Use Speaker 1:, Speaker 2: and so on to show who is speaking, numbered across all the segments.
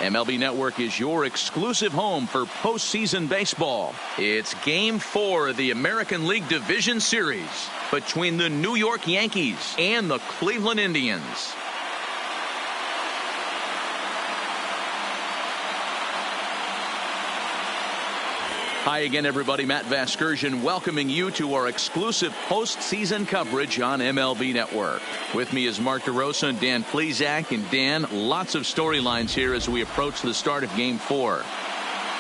Speaker 1: MLB Network is your exclusive home for postseason baseball. It's Game 4 of the American League Division Series between the New York Yankees and the Cleveland Indians. Hi again, everybody. Matt Vasgersian welcoming you to our exclusive postseason coverage on MLB Network. With me is Mark DeRosa and Dan Plesac. And Dan, lots of storylines here as we approach the start of Game 4.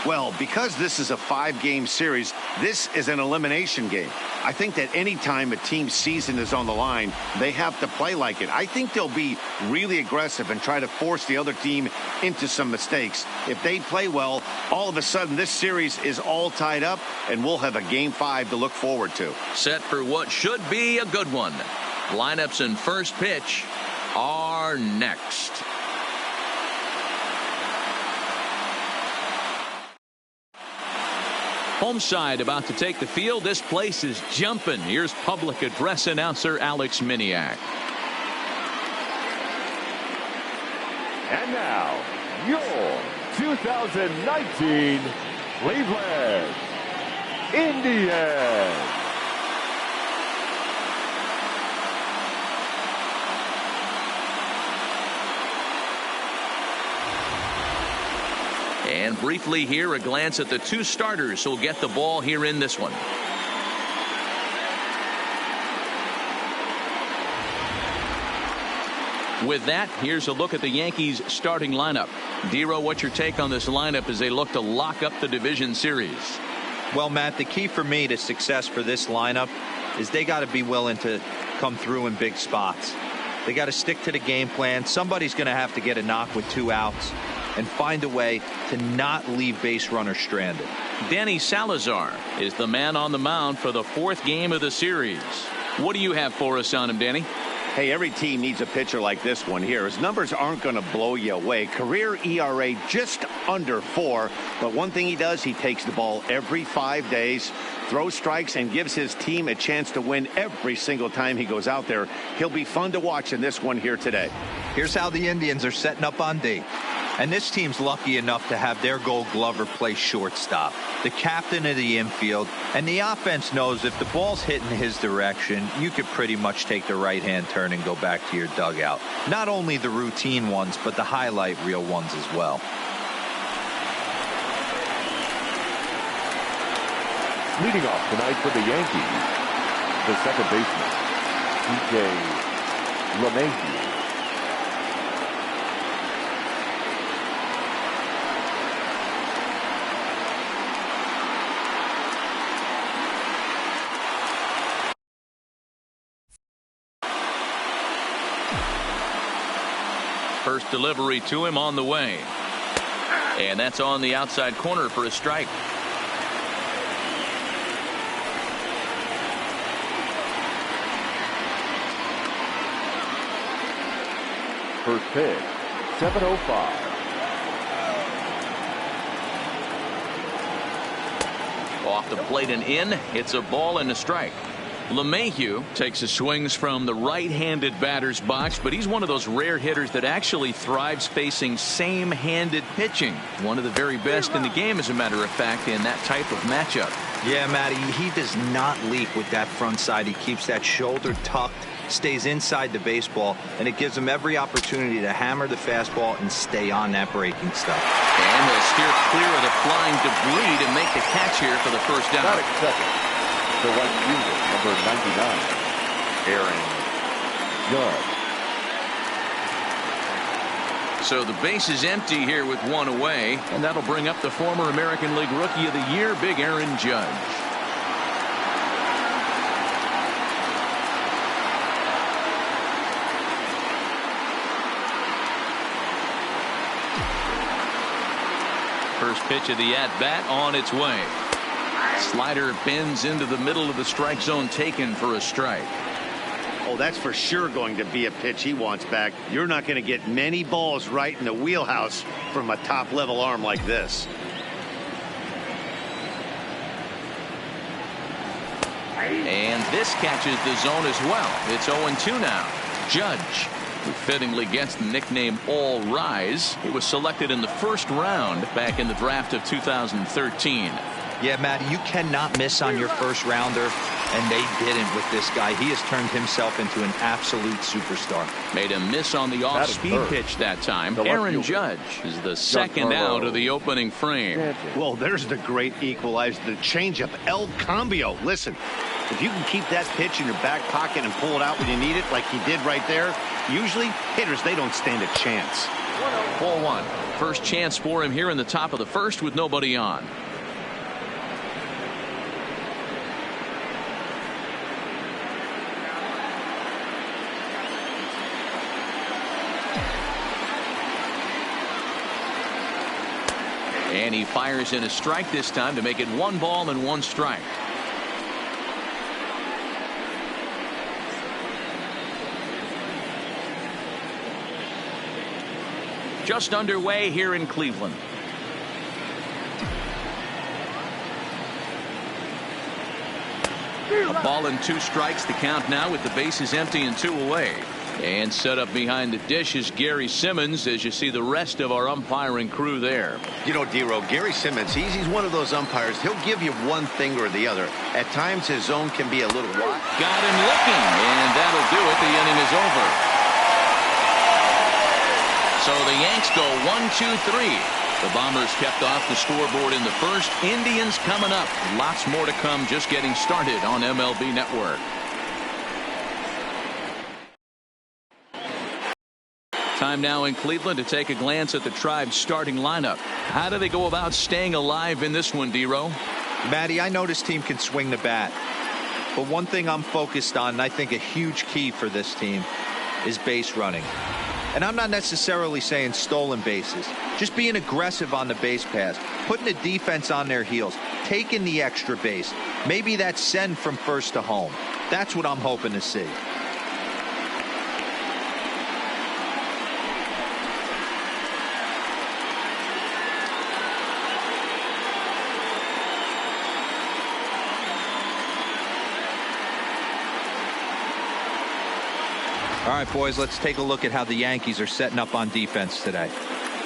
Speaker 2: Well, because this is a 5-game series, this is an elimination game. I think that any time a team's season is on the line, they have to play like it. I think they'll be really aggressive and try to force the other team into some mistakes. If they play well, all of a sudden this series is all tied up, and we'll have a Game 5 to look forward to.
Speaker 1: Set for what should be a good one. Lineups and first pitch are next. Home side about to take the field. This place is jumping. Here's public address announcer Alex Miniak.
Speaker 3: And now, your 2019 Cleveland Indians.
Speaker 1: And briefly here, a glance at the two starters who'll get the ball here in this one. With that, here's a look at the Yankees starting lineup. Dero, what's your take on this lineup as they look to lock up the division series?
Speaker 4: Well, Matt, the key for me to success for this lineup is they got to be willing to come through in big spots. They got to stick to the game plan. Somebody's going to have to get a knock with 2 outs and find a way to not leave base runners stranded.
Speaker 1: Danny Salazar is the man on the mound for the 4th game of the series. What do you have for us on him, Danny?
Speaker 2: Hey, every team needs a pitcher like this one here. His numbers aren't going to blow you away. Career ERA just under 4. But one thing he does, he takes the ball every 5 days, throws strikes, and gives his team a chance to win every single time he goes out there. He'll be fun to watch in this one here today.
Speaker 4: Here's how the Indians are setting up on D. And this team's lucky enough to have their Gold Glover play shortstop, the captain of the infield, and the offense knows if the ball's hitting his direction, you could pretty much take the right-hand turn and go back to your dugout. Not only the routine ones, but the highlight reel ones as well.
Speaker 3: Leading off tonight for the Yankees, the second baseman, LeMahieu.
Speaker 1: First delivery to him on the way. And that's on the outside corner for a strike.
Speaker 3: First pitch, 7:05.
Speaker 1: Off the plate and in. It's a ball and a strike. LeMahieu takes his swings from the right-handed batter's box, but he's one of those rare hitters that actually thrives facing same-handed pitching. One of the very best in the game, as a matter of fact, in that type of matchup.
Speaker 4: Yeah, Matty, he does not leap with that front side. He keeps that shoulder tucked, stays inside the baseball, and it gives him every opportunity to hammer the fastball and stay on that breaking stuff.
Speaker 1: And they'll steer clear of the flying debris to make the catch here for the first down.
Speaker 3: Not accepted. The right fielder, number 99, Aaron Judge.
Speaker 1: So the base is empty here with 1 away, and that'll bring up the former American League Rookie of the Year, Big Aaron Judge. First pitch of the at-bat on its way. Slider bends into the middle of the strike zone, taken for a strike.
Speaker 2: Oh, that's for sure going to be a pitch he wants back. You're not going to get many balls right in the wheelhouse from a top-level arm like this.
Speaker 1: And this catches the zone as well. It's 0-2 now. Judge who fittingly gets the nickname All Rise. He was selected in the first round back in the draft of 2013.
Speaker 4: Yeah, Matty, you cannot miss on your first rounder, and they didn't with this guy. He has turned himself into an absolute superstar.
Speaker 1: Made a miss on the off-speed pitch that time. Aaron Judge is the second out of the opening frame.
Speaker 2: Well, there's the great equalizer, the changeup, El Cambio. Listen, if you can keep that pitch in your back pocket and pull it out when you need it, like he did right there, usually hitters, they don't stand a chance.
Speaker 1: 4-1. First chance for him here in the top of the first with nobody on. And he fires in a strike this time to make it 1 ball and 1 strike. Just underway here in Cleveland. A ball and 2 strikes, the count now with the bases empty and 2 away. And set up behind the dish is Gary Simmons as you see the rest of our umpiring crew there.
Speaker 2: You know, D-Row, Gary Simmons, he's one of those umpires. He'll give you one thing or the other. At times his zone can be a little wide.
Speaker 1: Got him looking, and that'll do it. The inning is over. So the Yanks go 1-2-3. The Bombers kept off the scoreboard in the first. Indians coming up. Lots more to come, just getting started on MLB Network. Time now in Cleveland to take a glance at the Tribe's starting lineup. How do they go about staying alive in this one, D-Row?
Speaker 4: Matty, I know this team can swing the bat. But one thing I'm focused on, and I think a huge key for this team, is base running. And I'm not necessarily saying stolen bases. Just being aggressive on the base pass, putting the defense on their heels, taking the extra base. Maybe that send from first to home. That's what I'm hoping to see. All right, boys, let's take a look at how the Yankees are setting up on defense today.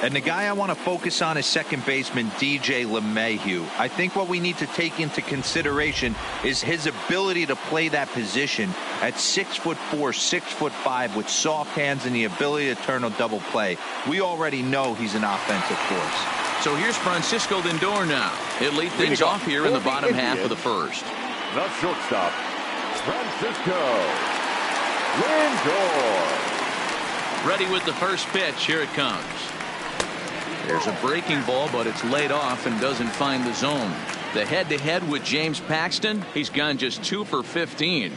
Speaker 4: And the guy I want to focus on is second baseman DJ LeMahieu. I think what we need to take into consideration is his ability to play that position at 6'4", 6'5", with soft hands and the ability to turn a double play. We already know he's an offensive force.
Speaker 1: So here's Francisco Lindor now. He'll lead things off here in the bottom half of the first.
Speaker 3: The shortstop, Francisco Lindor.
Speaker 1: Ready with the first pitch. Here it comes. There's a breaking ball, but it's laid off and doesn't find the zone. The head-to-head with James Paxton. He's gone just 2 for 15.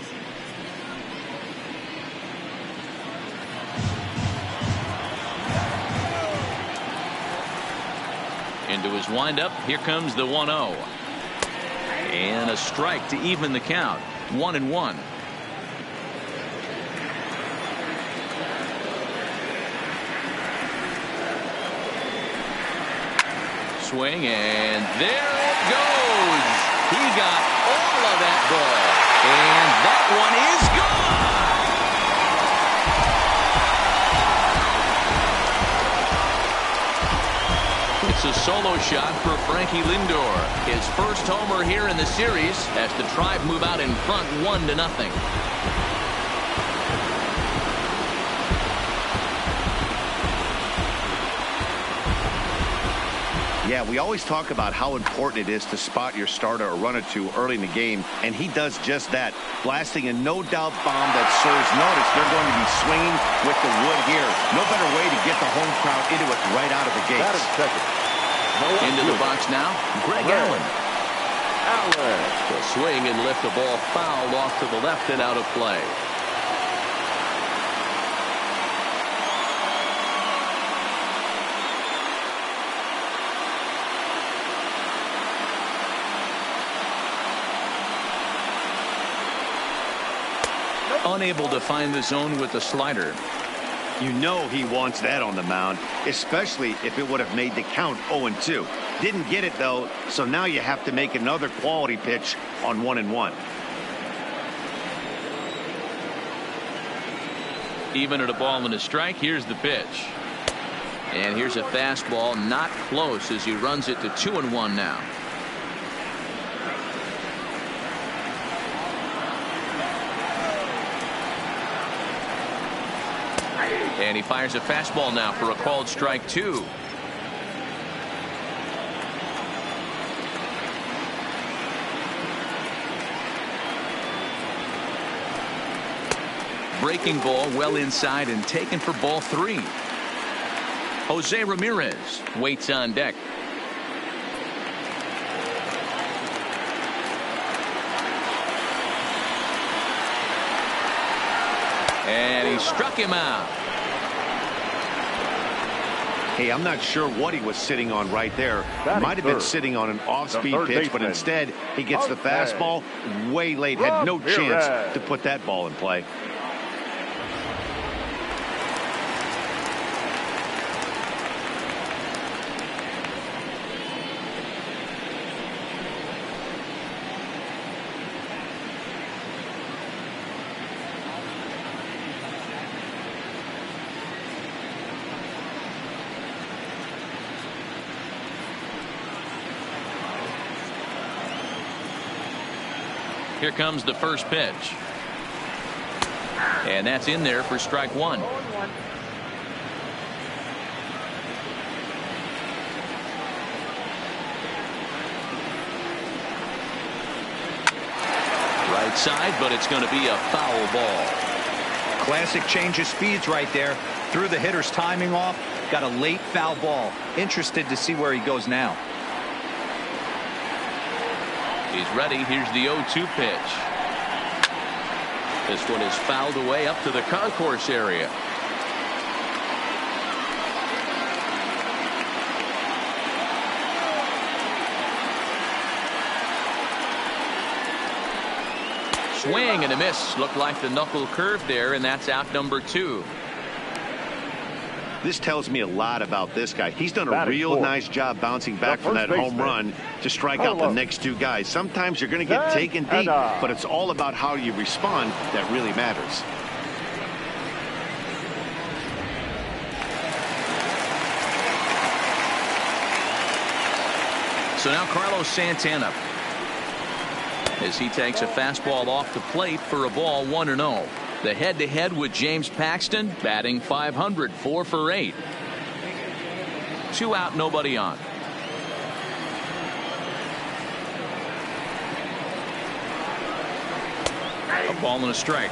Speaker 1: Into his windup. Here comes the 1-0. And a strike to even the count. 1-1. Swing, and there it goes. He got all of that ball, and that one is gone. It's a solo shot for Frankie Lindor, his first homer here in the series as the Tribe move out in front 1-0.
Speaker 2: Yeah, we always talk about how important it is to spot your starter or run or two early in the game, and he does just that, blasting a no-doubt bomb that serves notice. They're going to be swinging with the wood here. No better way to get the home crowd into it right out of the gates.
Speaker 3: That is second.
Speaker 1: Into the box now, Greg Allen. The swing and lift the ball foul off to the left and out of play. Unable to find the zone with the slider.
Speaker 2: You know he wants that on the mound, especially if it would have made the count 0-2. Didn't get it, though, so now you have to make another quality pitch on 1-1.
Speaker 1: Even at a ball and a strike, here's the pitch. And here's a fastball, not close, as he runs it to 2-1 now. And he fires a fastball now for a called strike 2. Breaking ball well inside and taken for ball 3. Jose Ramirez waits on deck. And he struck him out.
Speaker 2: Hey, I'm not sure what he was sitting on right there. Might have been sitting on an off-speed pitch, but instead he gets the fastball way late. Had no chance to put that ball in play.
Speaker 1: Here comes the first pitch. And that's in there for strike 1. Right side, but it's going to be a foul ball.
Speaker 4: Classic change of speeds right there. Threw the hitter's timing off. Got a late foul ball. Interested to see where he goes now.
Speaker 1: He's ready. Here's the 0-2 pitch. This one is fouled away up to the concourse area. Swing and a miss. Looked like the knuckle curve there, and that's out number 2.
Speaker 2: This tells me a lot about this guy. He's done a real nice job bouncing back from that home run to strike out the next 2 guys. Sometimes you're going to get taken deep, but it's all about how you respond that really matters.
Speaker 1: So now Carlos Santana, as he takes a fastball off the plate for a ball, 1-0. The head-to-head with James Paxton, batting .500, 4 for 8. 2 out, nobody on. A ball and a strike.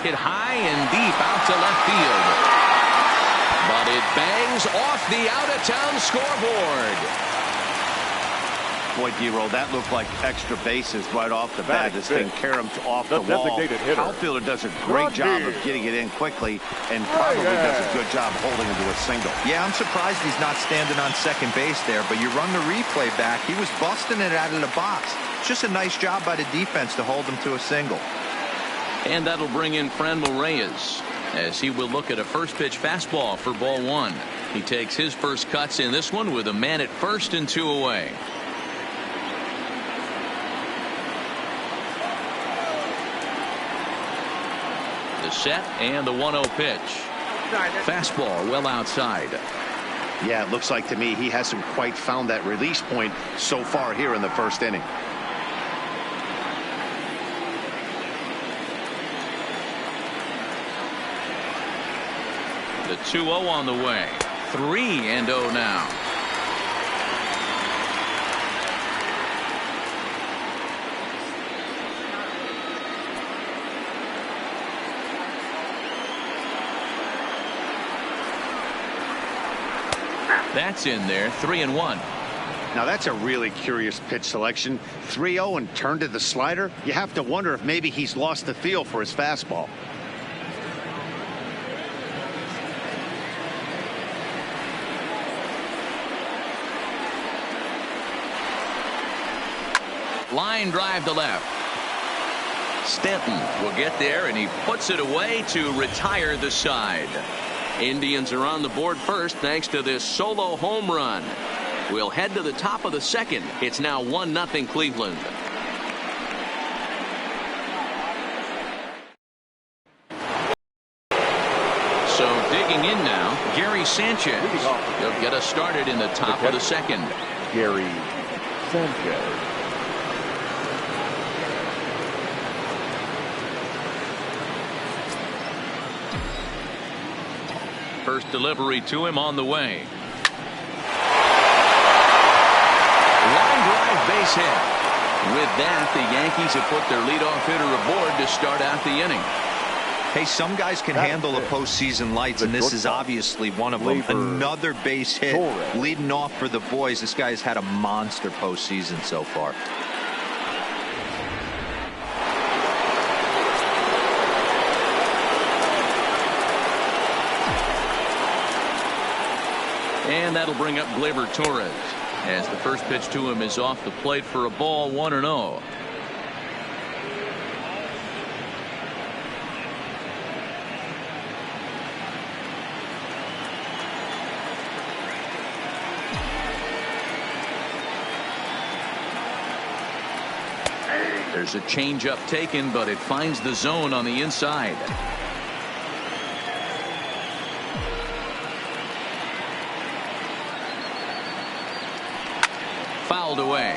Speaker 1: Hit high and deep out to left field. But it bangs off the out-of-town scoreboard.
Speaker 2: Boy, D-Roll, that looked like extra bases right off the bat. This thing caromed off the wall. Outfielder does a great job of getting it in quickly and probably does a good job holding him to a single.
Speaker 4: Yeah, I'm surprised he's not standing on second base there, but you run the replay back. He was busting it out of the box. It's just a nice job by the defense to hold him to a single.
Speaker 1: And that'll bring in Franmil Reyes, as he will look at a first pitch fastball for ball 1. He takes his first cuts in this one with a man at first and 2 away. The set and the 1-0 pitch. Fastball well outside.
Speaker 2: Yeah, it looks like to me he hasn't quite found that release point so far here in the first inning.
Speaker 1: The 2-0 on the way. 3-0 now. That's in there. 3-1.
Speaker 2: Now that's a really curious pitch selection. 3-0 and turned to the slider. You have to wonder if maybe he's lost the feel for his fastball.
Speaker 1: Line drive to left. Stanton will get there, and he puts it away to retire the side. Indians are on the board first thanks to this solo home run. We'll head to the top of the second. It's now 1-0 Cleveland. So digging in now, Gary Sanchez. He'll get us started in the top of the second.
Speaker 3: Gary Sanchez.
Speaker 1: First delivery to him on the way. Line drive, base hit. With that, the Yankees have put their leadoff hitter aboard to start out the inning.
Speaker 4: Hey, some guys can handle the postseason lights, and this is obviously one of them. Another base hit leading off for the boys. This guy's had a monster postseason so far.
Speaker 1: And that'll bring up Gleyber Torres as the first pitch to him is off the plate for a ball, 1-0. There's a changeup taken, but it finds the zone on the inside. Fouled away.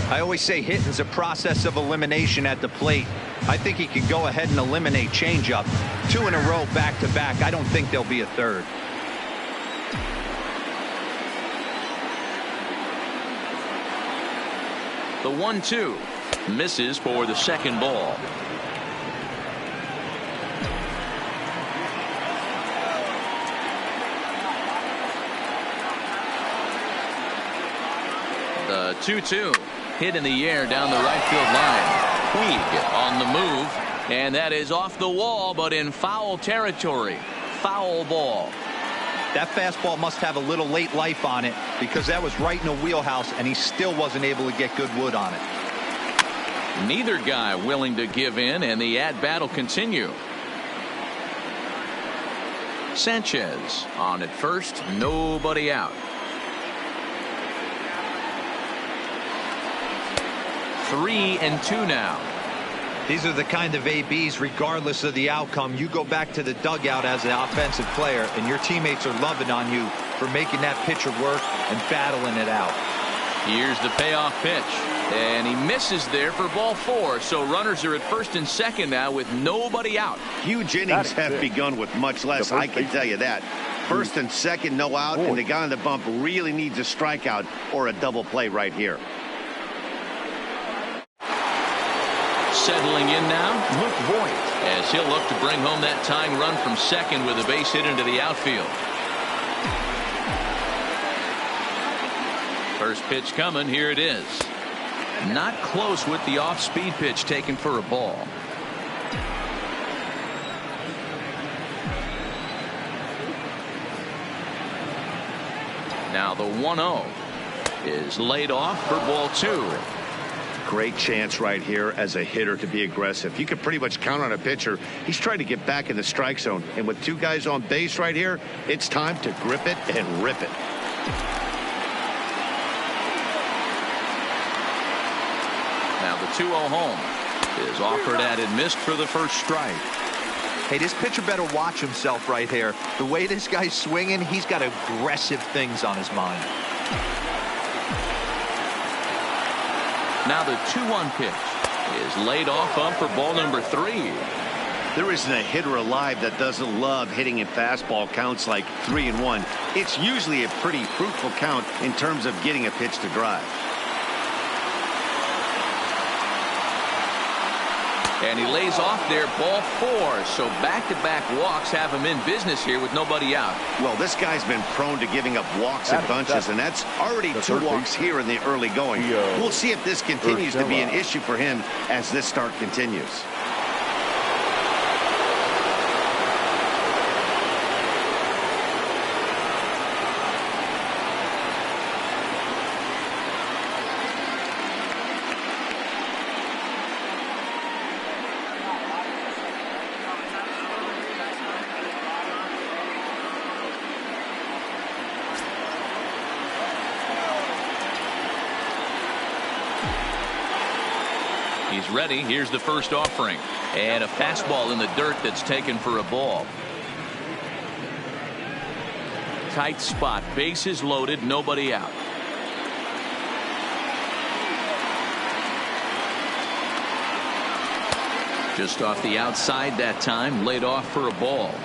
Speaker 4: I always say hitting's a process of elimination at the plate. I think he could go ahead and eliminate changeup. 2 in a row back to back. I don't think there'll be a third.
Speaker 1: The 1-2 misses for the second ball. The 2-2 hit in the air down the right field line. Puig on the move, and that is off the wall, but in foul territory. Foul ball.
Speaker 4: That fastball must have a little late life on it, because that was right in the wheelhouse, and he still wasn't able to get good wood on it.
Speaker 1: Neither guy willing to give in, and the at-bat will continue. Sanchez on at first, nobody out. 3-2 now.
Speaker 4: These are the kind of ABs, regardless of the outcome, you go back to the dugout as an offensive player, and your teammates are loving on you for making that pitcher work and battling it out.
Speaker 1: Here's the payoff pitch, and he misses there for ball 4. So runners are at first and second now with nobody out.
Speaker 2: Huge innings have begun with much less, I can tell you that. First and second, no out, and the guy on the bump really needs a strikeout or a double play right here.
Speaker 1: Settling in now, Luke Voigt, as he'll look to bring home that tying run from second with a base hit into the outfield. First pitch coming, here it is. Not close with the off-speed pitch taken for a ball. Now the 1-0 is laid off for ball 2.
Speaker 2: Great chance right here as a hitter to be aggressive. You can pretty much count on a pitcher. He's trying to get back in the strike zone. And with 2 guys on base right here, it's time to grip it and rip it.
Speaker 1: Now the 2-0 home is offered at and missed for the first strike.
Speaker 4: Hey, this pitcher better watch himself right here. The way this guy's swinging, he's got aggressive things on his mind.
Speaker 1: Now the 2-1 pitch is laid off up for ball number 3.
Speaker 2: There isn't a hitter alive that doesn't love hitting in fastball counts like 3-1. It's usually a pretty fruitful count in terms of getting a pitch to drive.
Speaker 1: And he lays off there, ball 4. So back-to-back walks have him in business here with nobody out.
Speaker 2: Well, this guy's been prone to giving up walks in bunches, and that's already 2 walks here in the early going. We'll see if this continues to be an issue for him as this start continues.
Speaker 1: He's ready. Here's the first offering. And a fastball in the dirt that's taken for a ball. Tight spot. Bases loaded. Nobody out. Just off the outside that time. Laid off for a ball.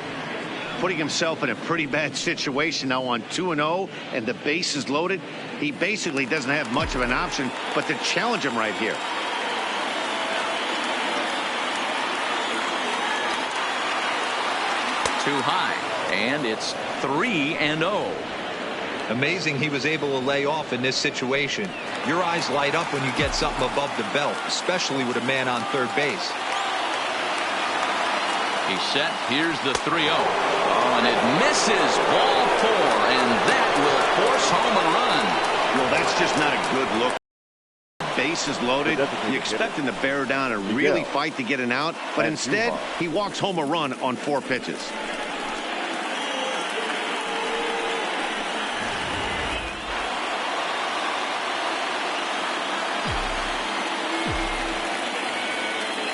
Speaker 2: Putting himself in a pretty bad situation now on 2-0 and the bases loaded. He basically doesn't have much of an option but to challenge him right here.
Speaker 1: Too high, and it's 3-0.
Speaker 4: Amazing he was able to lay off in this situation. Your eyes light up when you get something above the belt, especially with a man on third base.
Speaker 1: He's set. Here's the 3-0. Oh, and it misses. Ball 4, and that will force home a run.
Speaker 2: Well, that's just not a good look. Bases loaded. You expect him to bear down and really fight to get an out, but instead he walks home a run on 4 pitches.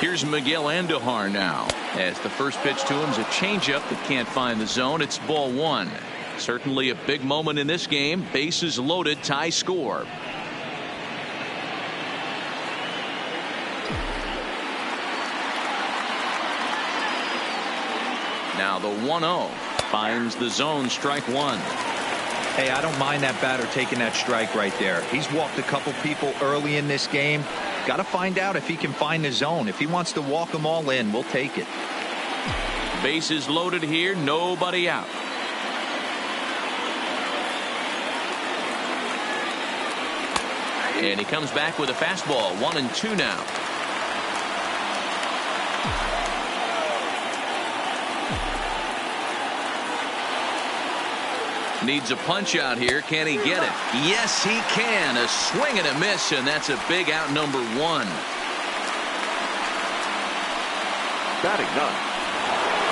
Speaker 1: Here's Miguel Andujar now, as the first pitch to him is a changeup that can't find the zone. It's ball 1. Certainly a big moment in this game. Bases loaded, tie score. Now the 1-0 finds the zone, strike 1.
Speaker 4: Hey, I don't mind that batter taking that strike right there. He's walked a couple people early in this game. Got to find out if he can find the zone. If he wants to walk them all in, we'll take it.
Speaker 1: Bases loaded here, nobody out. And he comes back with a fastball. 1-2 now. Needs a punch out here. Can he get it? Yes, he can. A swing and a miss, and that's a big out, number 1.
Speaker 3: Batting none.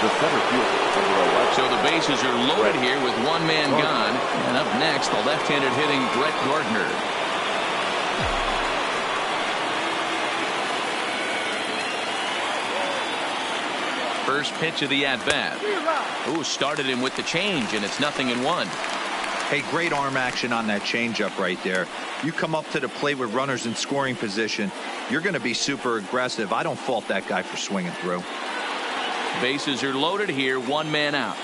Speaker 3: The center fielder, number 11.
Speaker 1: So the bases are loaded here with one man gone. And up next, the left-handed hitting Brett Gardner. First pitch of the at-bat. Ooh, started him with the change, and it's 0-1.
Speaker 4: Hey, great arm action on that changeup right there. You come up to the plate with runners in scoring position, you're going to be super aggressive. I don't fault that guy for swinging through.
Speaker 1: Bases are loaded here, one man out.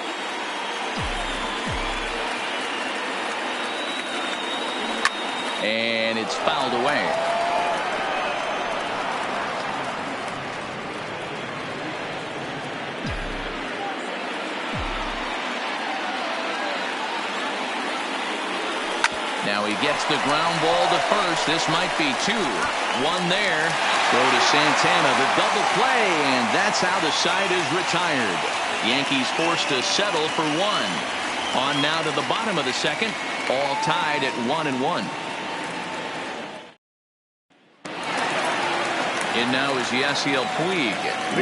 Speaker 1: And it's fouled away. Now he gets the ground ball to first. This might be 2. 1 there. Go to Santana, the double play, and that's how the side is retired. Yankees forced to settle for 1. On now to the bottom of the second, all tied at 1-1. And now is Yasiel Puig.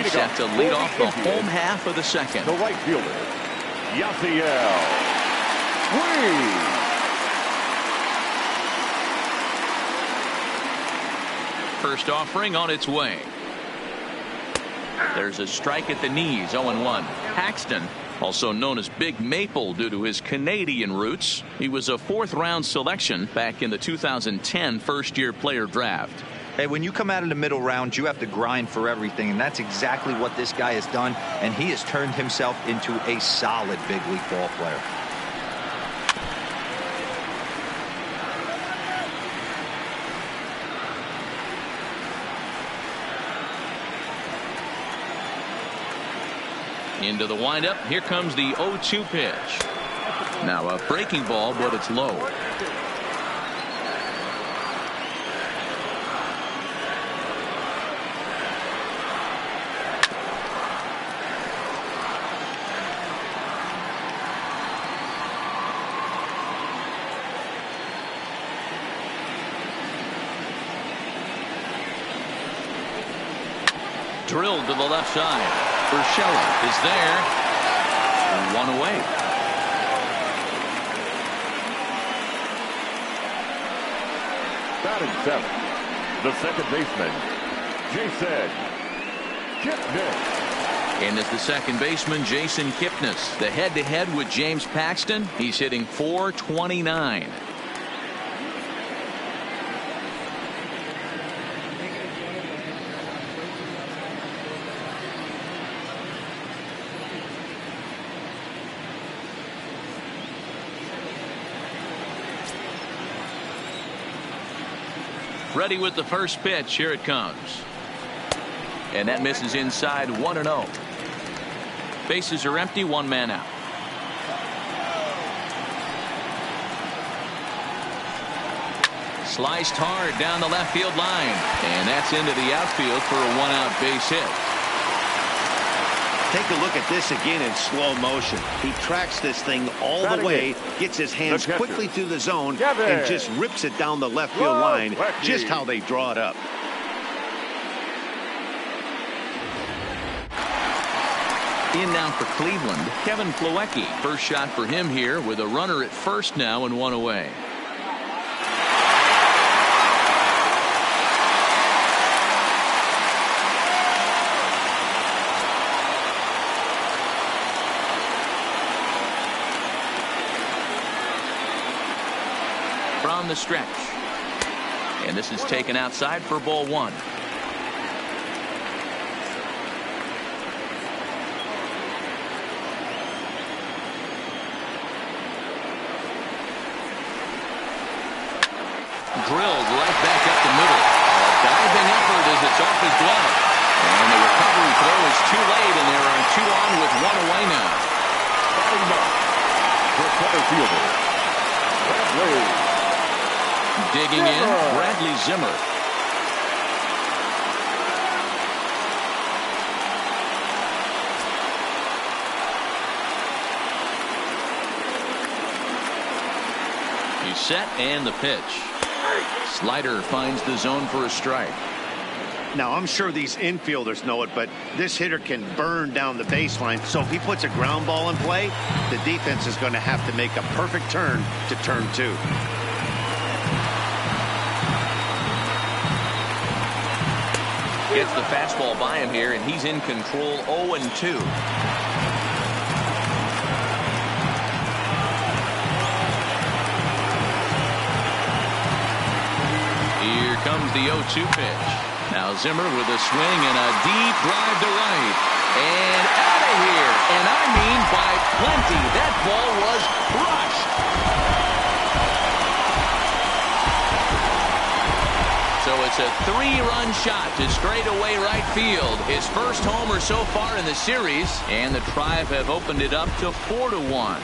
Speaker 1: He's set to lead off the home half of the second.
Speaker 3: The right fielder, Yasiel Puig.
Speaker 1: First offering on its way. There's a strike at the knees. 0-1. Paxton, also known as Big Maple due to his Canadian roots. He was a 4th-round selection back in the 2010 first-year player draft.
Speaker 4: Hey, when you come out of the middle round, you have to grind for everything, and that's exactly what this guy has done, and he has turned himself into a solid big league ball player.
Speaker 1: Into the windup. Here comes the 0-2 pitch. Now a breaking ball, but it's low. Drilled to the left side. Urshela is there. 1 away.
Speaker 3: Batting 7th, the second baseman, Jason Kipnis.
Speaker 1: And as the second baseman, Jason Kipnis. The head-to-head with James Paxton. He's hitting .429. Ready with the first pitch. Here it comes. And that misses inside. 1-0. Bases are empty. One man out. Sliced hard down the left field line. And that's into the outfield for a one-out base hit.
Speaker 2: Take a look at this again in slow motion. He tracks this thing all the way, gets his hands quickly through the zone, and just rips it down the left field line, just how they draw it up.
Speaker 1: In now for Cleveland, Kevin Plawecki. First shot for him here with a runner at first now and one away. From the stretch. And this is taken outside for ball one. Drilled right back up the middle. A diving effort as it's off his glove. And the recovery throw is too late, and there are two on with one away now.
Speaker 3: Batting box for center fielder Bradley.
Speaker 1: Digging in, Bradley Zimmer. He's set and the pitch. Slider finds the zone for a strike.
Speaker 2: Now, I'm sure these infielders know it, but this hitter can burn down the baseline. So if he puts a ground ball in play, the defense is going to have to make a perfect turn to turn two.
Speaker 1: Gets the fastball by him here, and he's in control. 0-2. Here comes the 0-2 pitch. Now Zimmer with a swing and a deep drive to right. And out of here. And I mean by plenty. That ball was crushed. So it's a three-run shot to straightaway right field. His first homer so far in the series. And the Tribe have opened it up to 4-1.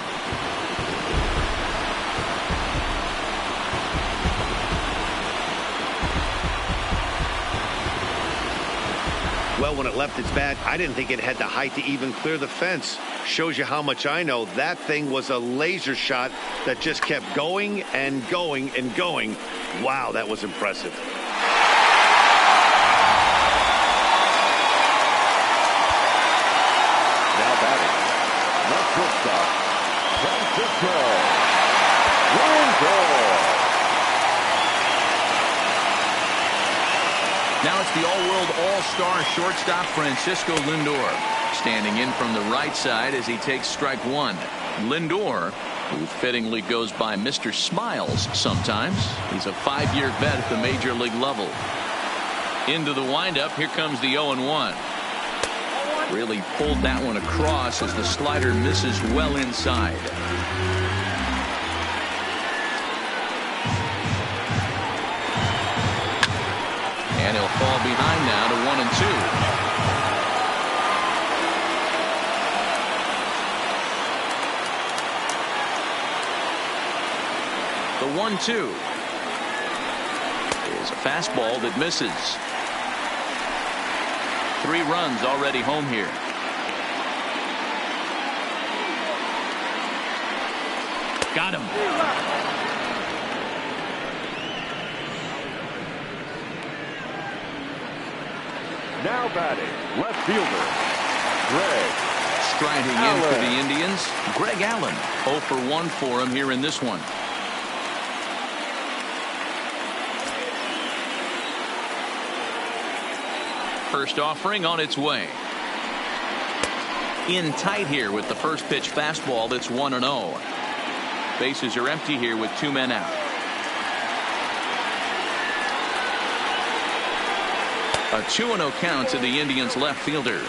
Speaker 2: Well, when it left its bat, I didn't think it had the height to even clear the fence. Shows you how much I know. That thing was a laser shot that just kept going and going and going. Wow, that was impressive.
Speaker 3: Now batting, left shortstop, Francisco Lindor.
Speaker 1: Now it's the all-world all-star shortstop Francisco Lindor standing in from the right side as he takes strike one. Lindor, who fittingly goes by Mr. Smiles sometimes. He's a 5-year vet at the major league level. Into the windup. Here comes the 0-1. Really pulled that one across as the slider misses well inside. And he'll fall behind now to 1-2. The 1-2 is a fastball that misses. 3 runs already home here. Got him.
Speaker 3: Now batting, left fielder, Greg.
Speaker 1: Striding in for the Indians, Greg Allen. 0 for 1 for him here in this one. First offering on its way. In tight here with the first pitch fastball. That's 1-0. Bases are empty here with 2 men out. A 2-0 count to the Indians left fielder.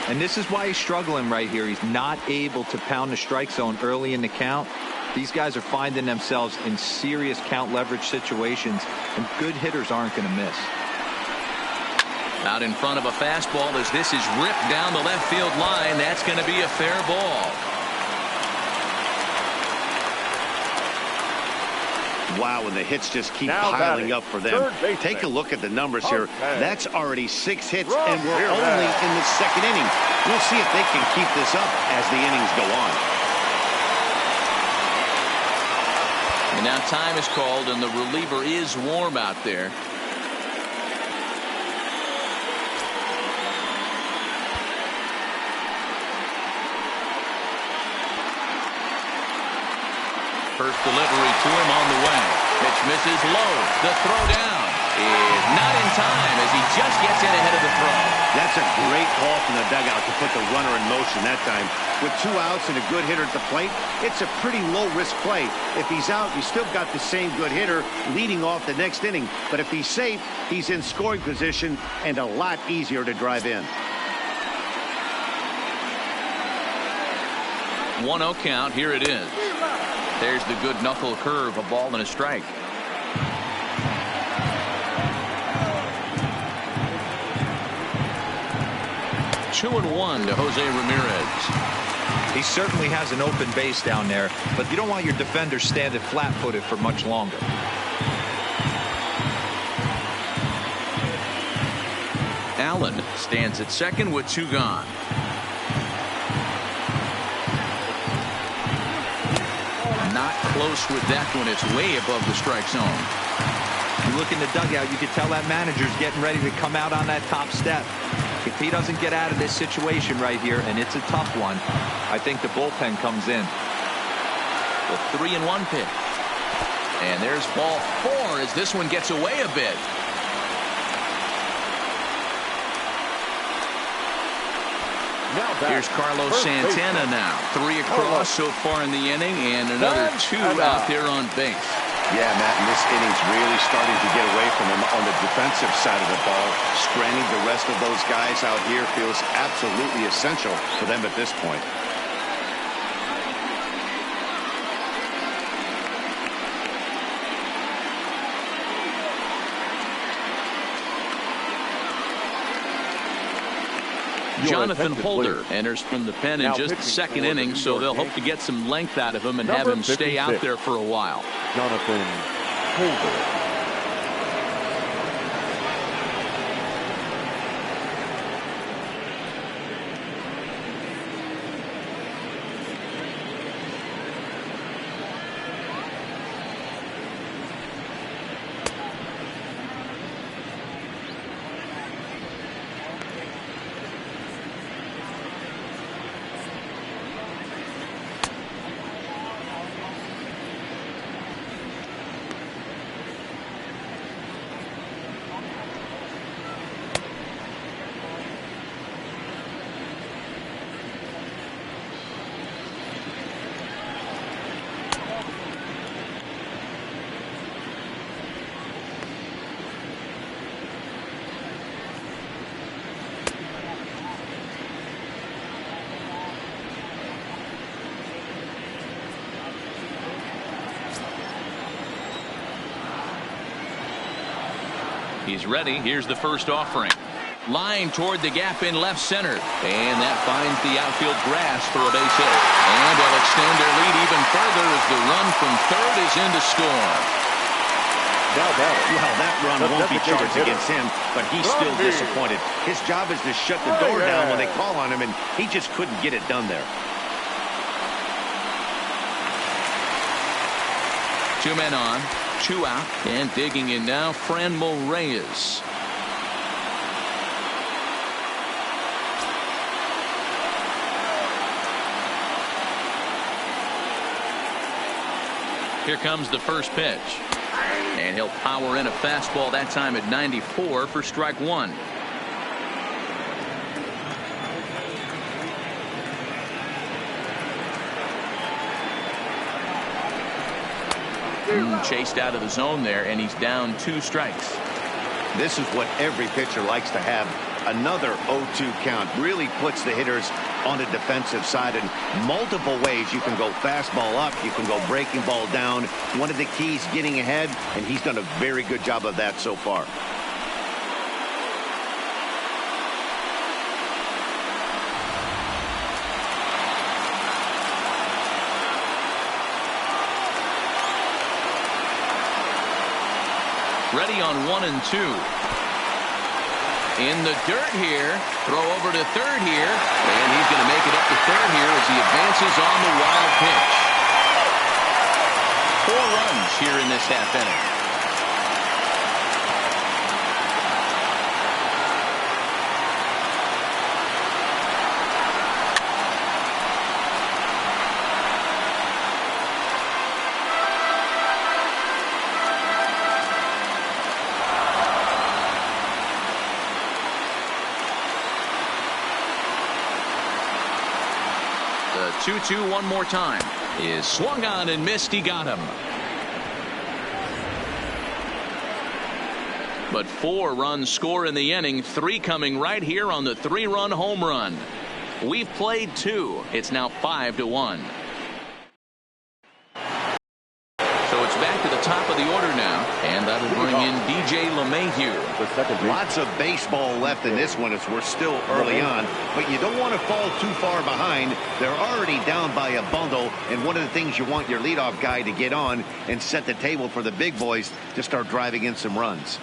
Speaker 4: And this is why he's struggling right here. He's not able to pound the strike zone early in the count. These guys are finding themselves in serious count leverage situations, and good hitters aren't going to miss.
Speaker 1: Out in front of a fastball as this is ripped down the left field line. That's going to be a fair ball.
Speaker 2: Wow, and the hits just keep piling up for them. Take a look at the numbers here. That's already 6 hits, and we're only in the second inning. We'll see if they can keep this up as the innings go on.
Speaker 1: And now time is called, and the reliever is warm out there. First delivery to him on the way. Pitch misses low. The throw down is not in time as he just gets in ahead of the throw.
Speaker 2: That's a great call from the dugout to put the runner in motion that time. With 2 outs and a good hitter at the plate, it's a pretty low-risk play. If he's out, you still got the same good hitter leading off the next inning. But if he's safe, he's in scoring position and a lot easier to drive in.
Speaker 1: 1-0 count. Here it is. There's the good knuckle curve, a ball and a strike. Two and 1 to Jose Ramirez.
Speaker 4: He certainly has an open base down there, but you don't want your defender standing flat-footed for much longer.
Speaker 1: Allen stands at second with 2 gone. Not close with that one. It's way above the strike zone.
Speaker 4: You look in the dugout, you can tell that manager's getting ready to come out on that top step. If he doesn't get out of this situation right here, and it's a tough one, I think the bullpen comes in.
Speaker 1: The 3-1 pitch. And there's ball 4 as this one gets away a bit. Here's Carlos Santana now. 3 across so far in the inning, and another 2 out there on base.
Speaker 2: Yeah, Matt, and this inning's really starting to get away from him on the defensive side of the ball. Stranding the rest of those guys out here feels absolutely essential for them at this point.
Speaker 1: Jonathan Holder enters from the pen in just the second inning, so they'll hope to get some length out of him and have him stay out there for a while.
Speaker 3: Jonathan Holder.
Speaker 1: He's ready. Here's the first offering. Line toward the gap in left center. And that finds the outfield grass for a base hit. And they'll extend their lead even further as the run from third is in to score.
Speaker 2: Well, that run won't be charged against him, but he's still disappointed. His job is to shut the door down when they call on him, and he just couldn't get it done there.
Speaker 1: 2 men on, 2 out, and digging in now, Franmil Reyes. Here comes the first pitch. And he'll power in a fastball that time at 94 for strike 1. Chased out of the zone there, and he's down 2 strikes.
Speaker 2: This is what every pitcher likes to have. Another 0-2 count really puts the hitters on the defensive side in multiple ways. You can go fastball up, you can go breaking ball down. One of the keys, getting ahead, and he's done a very good job of that so far.
Speaker 1: Ready on 1 and 2. In the dirt here. Throw over to third here. And he's going to make it up to third here as he advances on the wild pitch. 4 runs here in this half inning. The 2-2 one more time is swung on and missed. He got him. But 4 runs score in the inning, 3 coming right here on the 3-run home run. We've played 2. It's now 5-1. So it's back to the top of the order now, and that'll bring in DJ LeMahieu.
Speaker 2: Lots of baseball left in this one as we're still early on, but you don't want to fall too far behind. They're already down by a bundle, and one of the things you want your leadoff guy to get on and set the table for the big boys to start driving in some runs.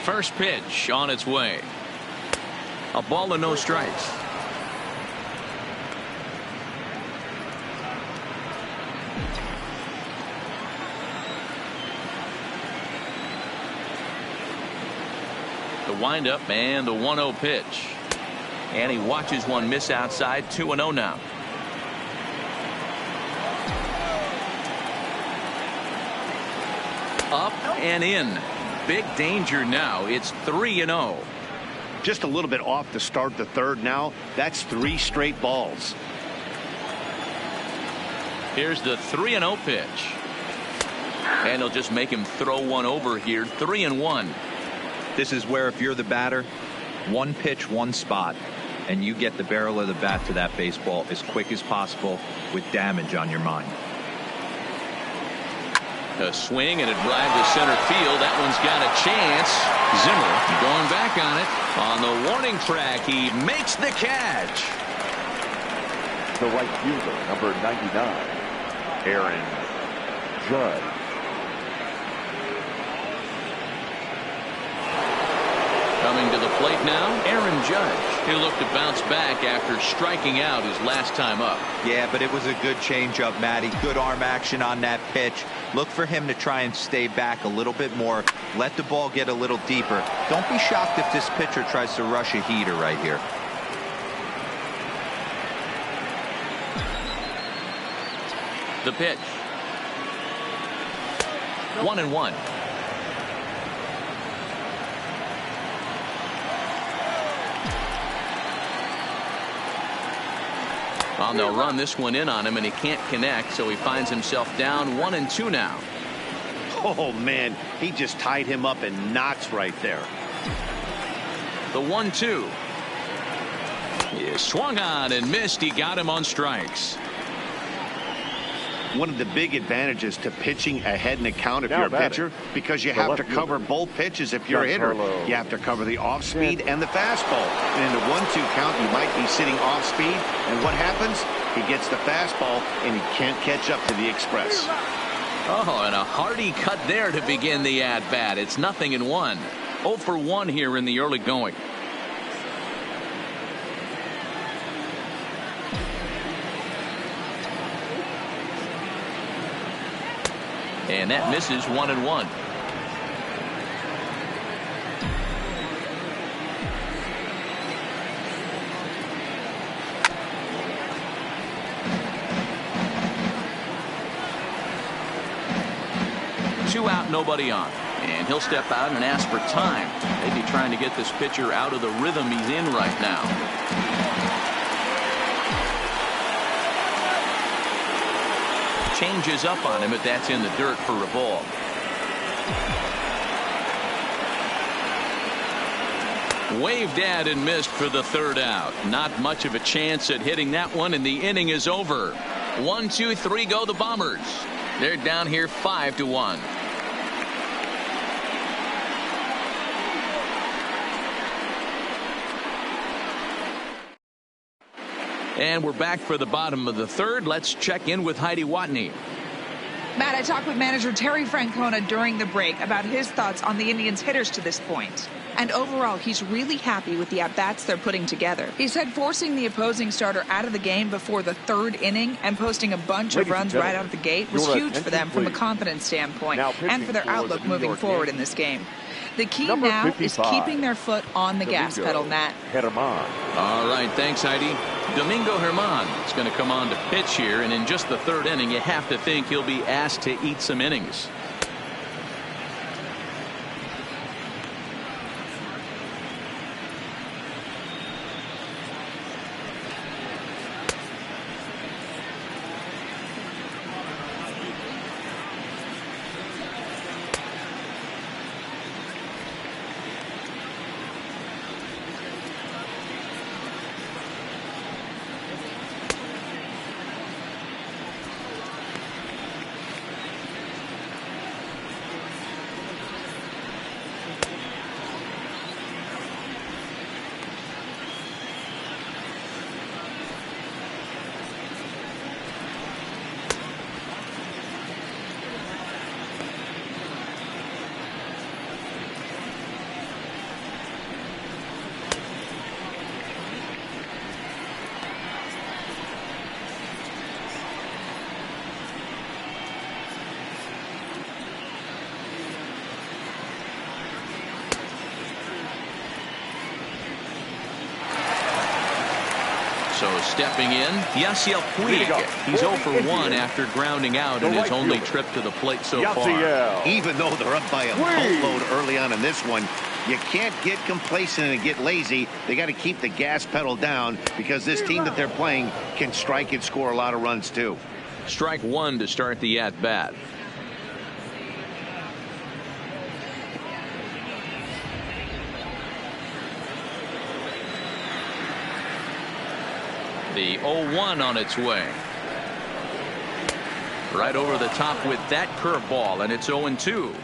Speaker 1: First pitch on its way. A ball and no strikes. The windup and the 1-0 pitch. And he watches one miss outside. 2-0 now. Up and in. Big danger now. It's 3-0.
Speaker 2: Just a little bit off to start the third now. That's 3 straight balls.
Speaker 1: Here's the 3-0 pitch. And he'll just make him throw one over here. 3-1.
Speaker 4: This is where if you're the batter, 1 pitch, 1 spot, and you get the barrel of the bat to that baseball as quick as possible with damage on your mind.
Speaker 1: A swing, and it drives to center field. That one's got a chance. Zimmer going back on it. On the warning track, he makes the catch.
Speaker 3: The right fielder, number 99, Aaron Judge.
Speaker 1: Coming to the plate now, Aaron Judge. He'll look to bounce back after striking out his last time up.
Speaker 4: Yeah, but it was a good changeup, Matty. Good arm action on that pitch. Look for him to try and stay back a little bit more. Let the ball get a little deeper. Don't be shocked if this pitcher tries to rush a heater right here.
Speaker 1: The pitch. 1-1. Well, they'll run this one in on him, and he can't connect, so he finds himself down 1-2 now.
Speaker 2: Oh, man, he just tied him up in knots right there.
Speaker 1: The 1-2 is swung on and missed. He got him on strikes.
Speaker 2: One of the big advantages to pitching ahead in the count if you're a pitcher, because you have to cover both pitches if you're a hitter. You have to cover the off speed and the fastball. And in the 1-2 count, you might be sitting off speed. And what happens? He gets the fastball and he can't catch up to the express.
Speaker 1: Oh, and a hearty cut there to begin the at-bat. It's 0-1. 0 for 1 here in the early going. And that misses 1-1. Two out, nobody on. And he'll step out and ask for time. Maybe trying to get this pitcher out of the rhythm he's in right now. changes up on him, but that's in the dirt for a ball. Waved at and missed for the third out. Not much of a chance at hitting that one, and the inning is over. 1, 2, 3 go the Bombers. They're down here 5-1. And we're back for the bottom of the third. Let's check in with Heidi Watney.
Speaker 5: Matt, I talked with manager Terry Francona during the break about his thoughts on the Indians' hitters to this point. And overall, he's really happy with the at-bats they're putting together. He said forcing the opposing starter out of the game before the third inning and posting a bunch of runs right out of the gate was huge for them from a confidence standpoint and for their outlook moving forward in this game. The key now is keeping their foot on the gas pedal, Matt.
Speaker 1: All right, thanks, Heidi. Domingo Germán is going to come on to pitch here, and in just the third inning, you have to think he'll be asked to eat some innings. So stepping in, Yasiel Puig. He's 0 for 1 after grounding out in his only trip to the plate so far.
Speaker 2: Even though they're up by a boatload early on in this one, you can't get complacent and get lazy. They got to keep the gas pedal down because this team that they're playing can strike and score a lot of runs too.
Speaker 1: Strike one to start the at-bat. The 0-1 on its way. Right over the top with that curveball, and it's 0-2.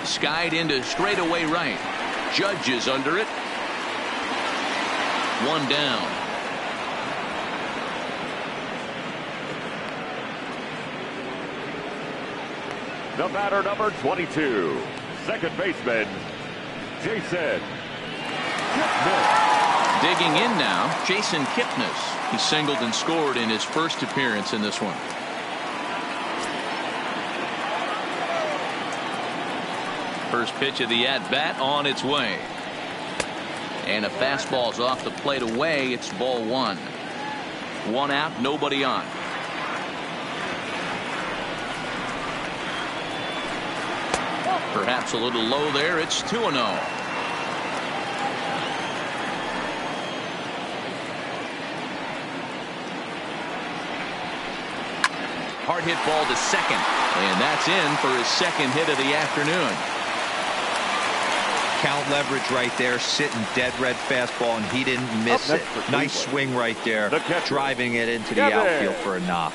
Speaker 1: Skied into straightaway right. Judge is under it. One down.
Speaker 3: The batter, number 22, second baseman, Jason Kipnis.
Speaker 1: Digging in now, Jason Kipnis. He singled and scored in his first appearance in this one. First pitch of the at-bat on its way. And a fastball's off the plate away. It's ball one. One out, nobody on. Perhaps a little low there. It's 2-0. Hard hit ball to second. And that's in for his second hit of the afternoon.
Speaker 4: Count leverage right there, sitting dead red fastball, and he didn't miss it. Nice swing right there, driving it into the outfield for a knock.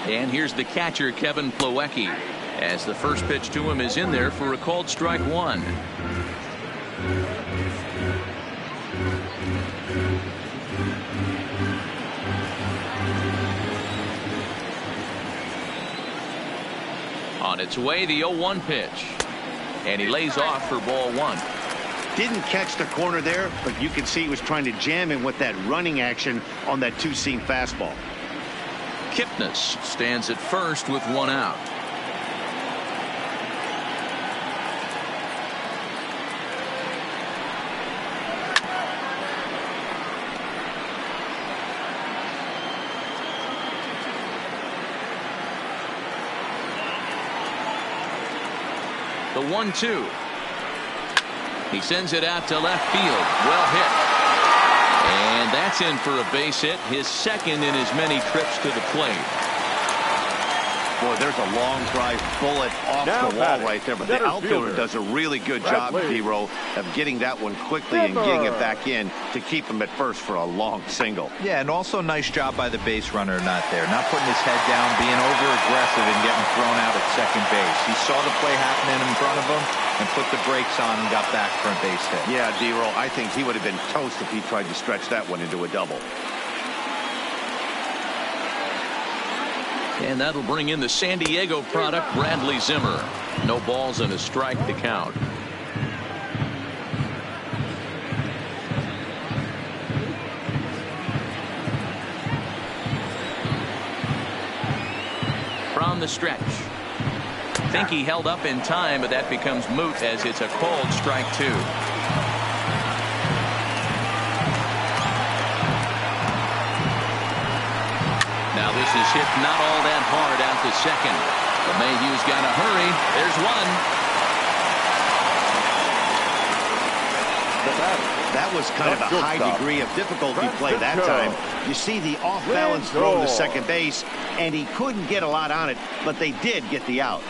Speaker 1: And here's the catcher, Kevin Plawecki, as the first pitch to him is in there for a called strike one. On its way, the 0-1 pitch. And he lays off for ball one.
Speaker 2: Didn't catch the corner there, but you can see he was trying to jam him with that running action on that two-seam fastball.
Speaker 1: Kipnis stands at first with one out. The 1-2. He sends it out to left field. Well hit. And that's in for a base hit, his second in as many trips to the plate.
Speaker 2: Boy, there's a long drive bullet off
Speaker 3: Now
Speaker 2: the wall
Speaker 3: batting,
Speaker 2: right there, but
Speaker 3: center
Speaker 2: the outfielder
Speaker 3: fielder,
Speaker 2: does a really good job,
Speaker 3: Bradley.
Speaker 2: D-Row, of getting that one quickly and getting it back in to keep him at first for a long single.
Speaker 4: Yeah, and also nice job by the base runner not there. Not putting his head down, being over-aggressive and getting thrown out at second base. He saw the play happening in front of him and put the brakes on and got back for a base hit.
Speaker 2: Yeah, D-Row, I think he would have been toast if he tried to stretch that one into a double.
Speaker 1: And that'll bring in the San Diego product, Bradley Zimmer. No balls and a strike to count. From the stretch. Think he held up in time, but that becomes moot as it's a called strike 2. Now this is hit not all that hard out to second. LeMahieu's got to hurry. There's one.
Speaker 2: That was kind of a high degree of difficulty play that time. You see the off-balance throw to second base, and he couldn't get a lot on it, but they did get the out.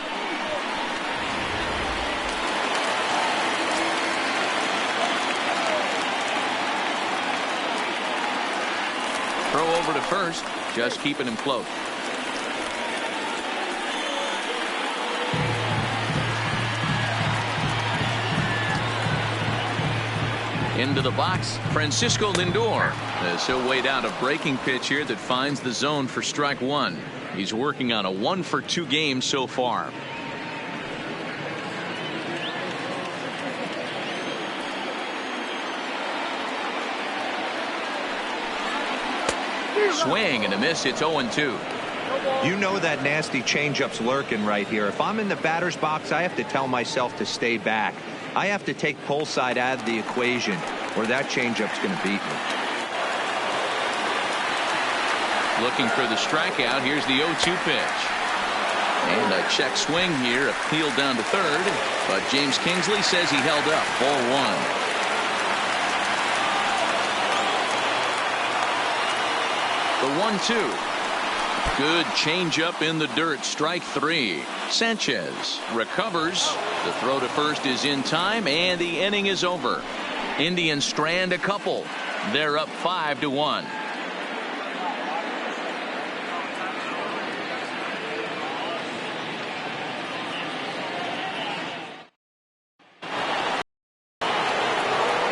Speaker 1: Throw over to first, just keeping him close. Into the box, Francisco Lindor, as he'll wait out a breaking pitch here that finds the zone for strike 1. He's working on a 1-for-2 game so far. Swing and a miss. It's 0-2.
Speaker 4: You know that nasty changeup's lurking right here. If I'm in the batter's box, I have to tell myself to stay back. I have to take pull side out of the equation, or that changeup's going to beat me.
Speaker 1: Looking for the strikeout. Here's the 0-2 pitch. And a check swing here, appealed down to third, but James Kingsley says he held up. Ball 1. The 1-2. Good changeup in the dirt. Strike 3. Sanchez recovers. The throw to first is in time, and the inning is over. Indians strand a couple. They're up 5-1.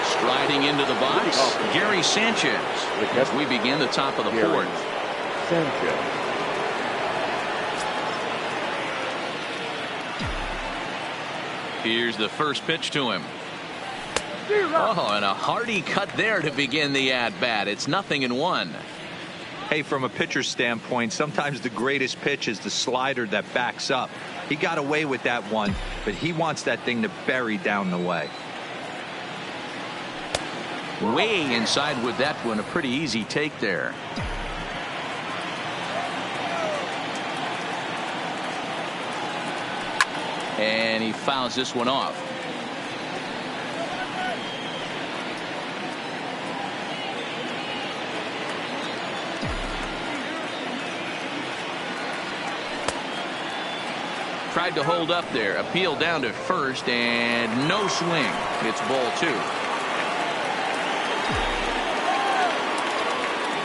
Speaker 1: Striding into the box, Gary Sanchez. As we begin the top of the fourth.
Speaker 3: Sanchez.
Speaker 1: Here's the first pitch to him. Oh, and a hearty cut there to begin the at-bat. It's 0-1.
Speaker 4: Hey, from a pitcher's standpoint, sometimes the greatest pitch is the slider that backs up. He got away with that one, but he wants that thing to bury down the way.
Speaker 1: Way inside with that one. A pretty easy take there. And he fouls this one off. Tried to hold up there. Appeal down to first, and no swing. It's ball 2.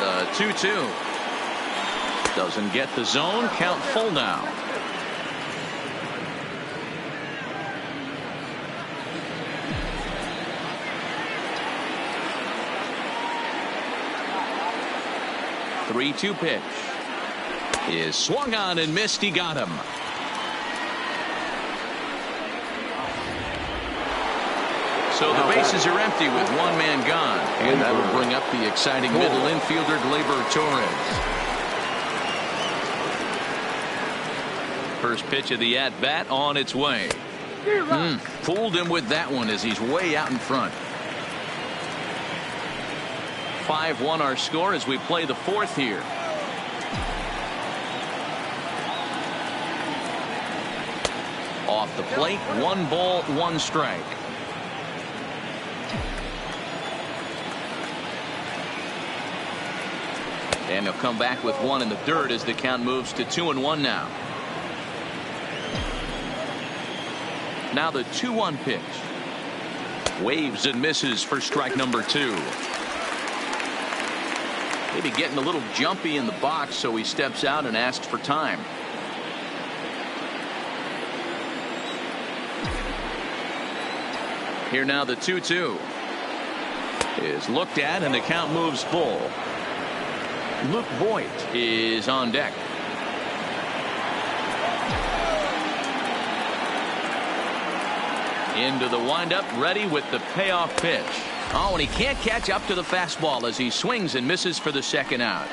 Speaker 1: The 2-2. Doesn't get the zone. Count full now. The 3-2 pitch is swung on and missed. He got him. So the bases are empty with one man gone. And that will bring up the exciting middle infielder, Gleyber Torres. First pitch of the at-bat on its way. Fooled him with that one as he's way out in front. 5-1 our score as we play the fourth here. Off the plate, 1 ball, 1 strike. And he'll come back with 1 in the dirt as the count moves to 2-1 now. Now the 2-1 pitch. Waves and misses for strike number 2. Maybe getting a little jumpy in the box, so he steps out and asks for time. Here now the 2-2 is looked at and the count moves full. Luke Voit is on deck. Into the windup, ready with the payoff pitch. Oh, and he can't catch up to the fastball as he swings and misses for the second out.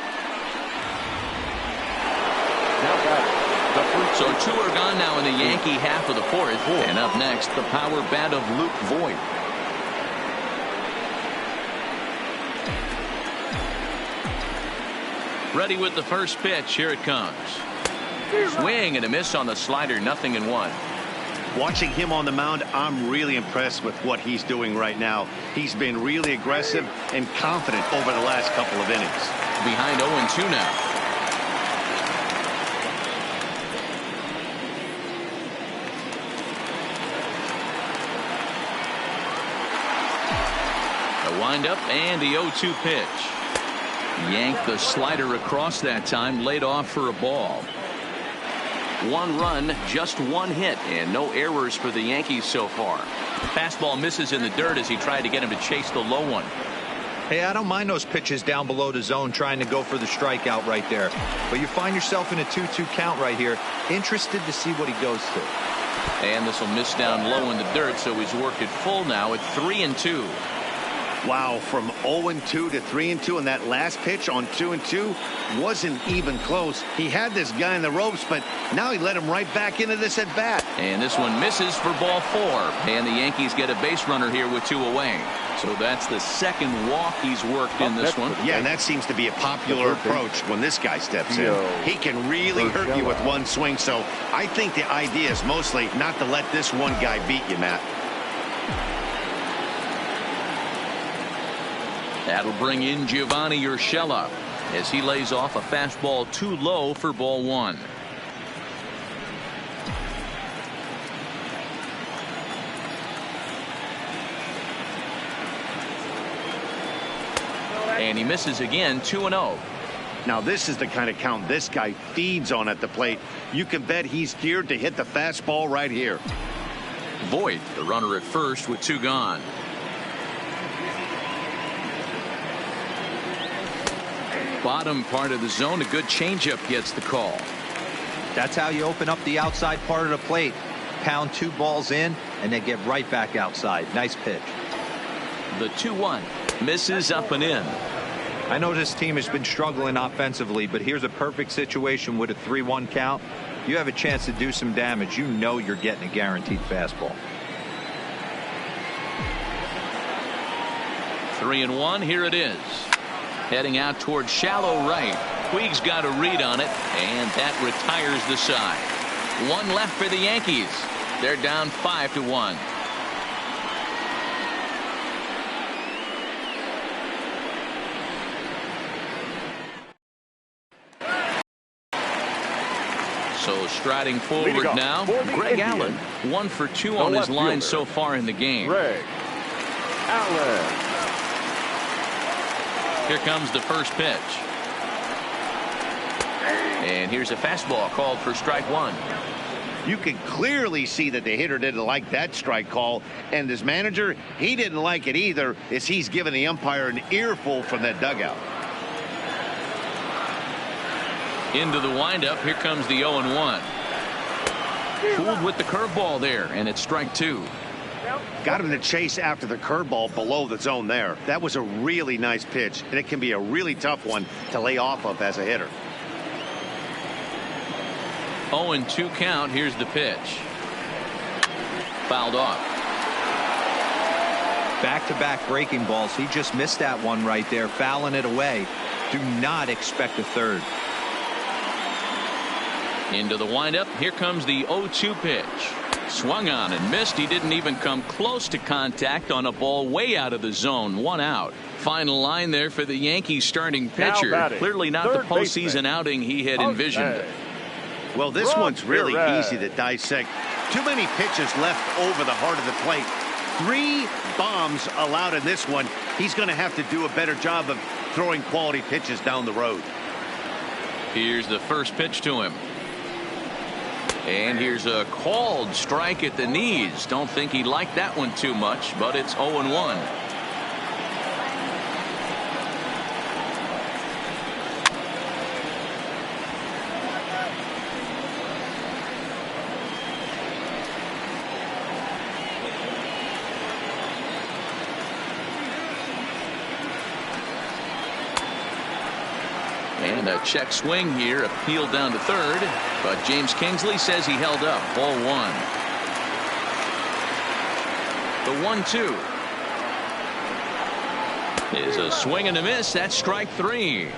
Speaker 1: So 2 are gone now in the Yankee half of the 4th. And up next, the power bat of Luke Voit. Ready with the first pitch. Here it comes. Swing and a miss on the slider. 0-1.
Speaker 2: Watching him on the mound, I'm really impressed with what he's doing right now. He's been really aggressive and confident over the last couple of innings.
Speaker 1: Behind 0-2 now. The windup and the 0-2 pitch. Yanked the slider across that time, laid off for a ball. 1 run, just 1 hit, and no errors for the Yankees so far. Fastball misses in the dirt as he tried to get him to chase the low one.
Speaker 4: Hey, I don't mind those pitches down below the zone trying to go for the strikeout right there. But you find yourself in a 2-2 count right here. Interested to see what he goes to.
Speaker 1: And this will miss down low in the dirt, so he's worked it full now at 3-2.
Speaker 2: Wow, from 0-2 to 3-2, and that last pitch on 2-2 wasn't even close. He had this guy in the ropes, but now he let him right back into this at bat.
Speaker 1: And this one misses for ball 4, and the Yankees get a base runner here with 2 away. So that's the second walk he's worked in this one.
Speaker 2: Yeah, and that seems to be a popular approach when this guy steps in. He can really hurt you with 1 swing, so I think the idea is mostly not to let this one guy beat you, Matt.
Speaker 1: That'll bring in Giovanni Urshela as he lays off a fastball too low for ball 1. And he misses again. 2-0.
Speaker 2: Now this is the kind of count this guy feeds on at the plate. You can bet he's geared to hit the fastball right here.
Speaker 1: Voit, the runner at first with 2 gone. Bottom part of the zone, a good changeup gets the call.
Speaker 4: That's how you open up the outside part of the plate. Pound 2 balls in and then get right back outside. Nice pitch.
Speaker 1: The 2-1 misses up and in.
Speaker 4: I know this team has been struggling offensively, but here's a perfect situation with a 3-1 count. You have a chance to do some damage. You know you're getting a guaranteed fastball.
Speaker 1: 3-1. Here it is. Heading out towards shallow right. Puig's got a read on it, and that retires the side. 1 left for the Yankees. They're down 5-1. So striding forward now, Greg Allen, 1 for 2 on his line so far in the game.
Speaker 3: Greg Allen.
Speaker 1: Here comes the first pitch. And here's a fastball called for strike 1.
Speaker 2: You can clearly see that the hitter didn't like that strike call, and his manager, he didn't like it either, as he's giving the umpire an earful from that dugout.
Speaker 1: Into the windup. Here comes the 0-1. Fooled with the curveball there, and it's strike 2.
Speaker 2: Got him to chase after the curveball below the zone there. That was a really nice pitch, and it can be a really tough one to lay off of as a hitter.
Speaker 1: 0-2 count. Here's the pitch. Fouled off.
Speaker 4: Back-to-back breaking balls. He just missed that one right there, fouling it away. Do not expect a third.
Speaker 1: Into the windup. Here comes the 0-2 pitch. Swung on and missed. He didn't even come close to contact on a ball way out of the zone. 1 out. Final line there for the Yankees starting pitcher. Clearly not the postseason outing he had envisioned.
Speaker 2: Well, this one's really easy to dissect. Too many pitches left over the heart of the plate. 3 bombs allowed in this one. He's going to have to do a better job of throwing quality pitches down the road.
Speaker 1: Here's the first pitch to him. And here's a called strike at the knees. Don't think he liked that one too much, but it's 0-1. And a check swing here, appealed down to third, but James Kingsley says he held up. Ball 1. The 1-2 is a swing and a miss. That's strike 3.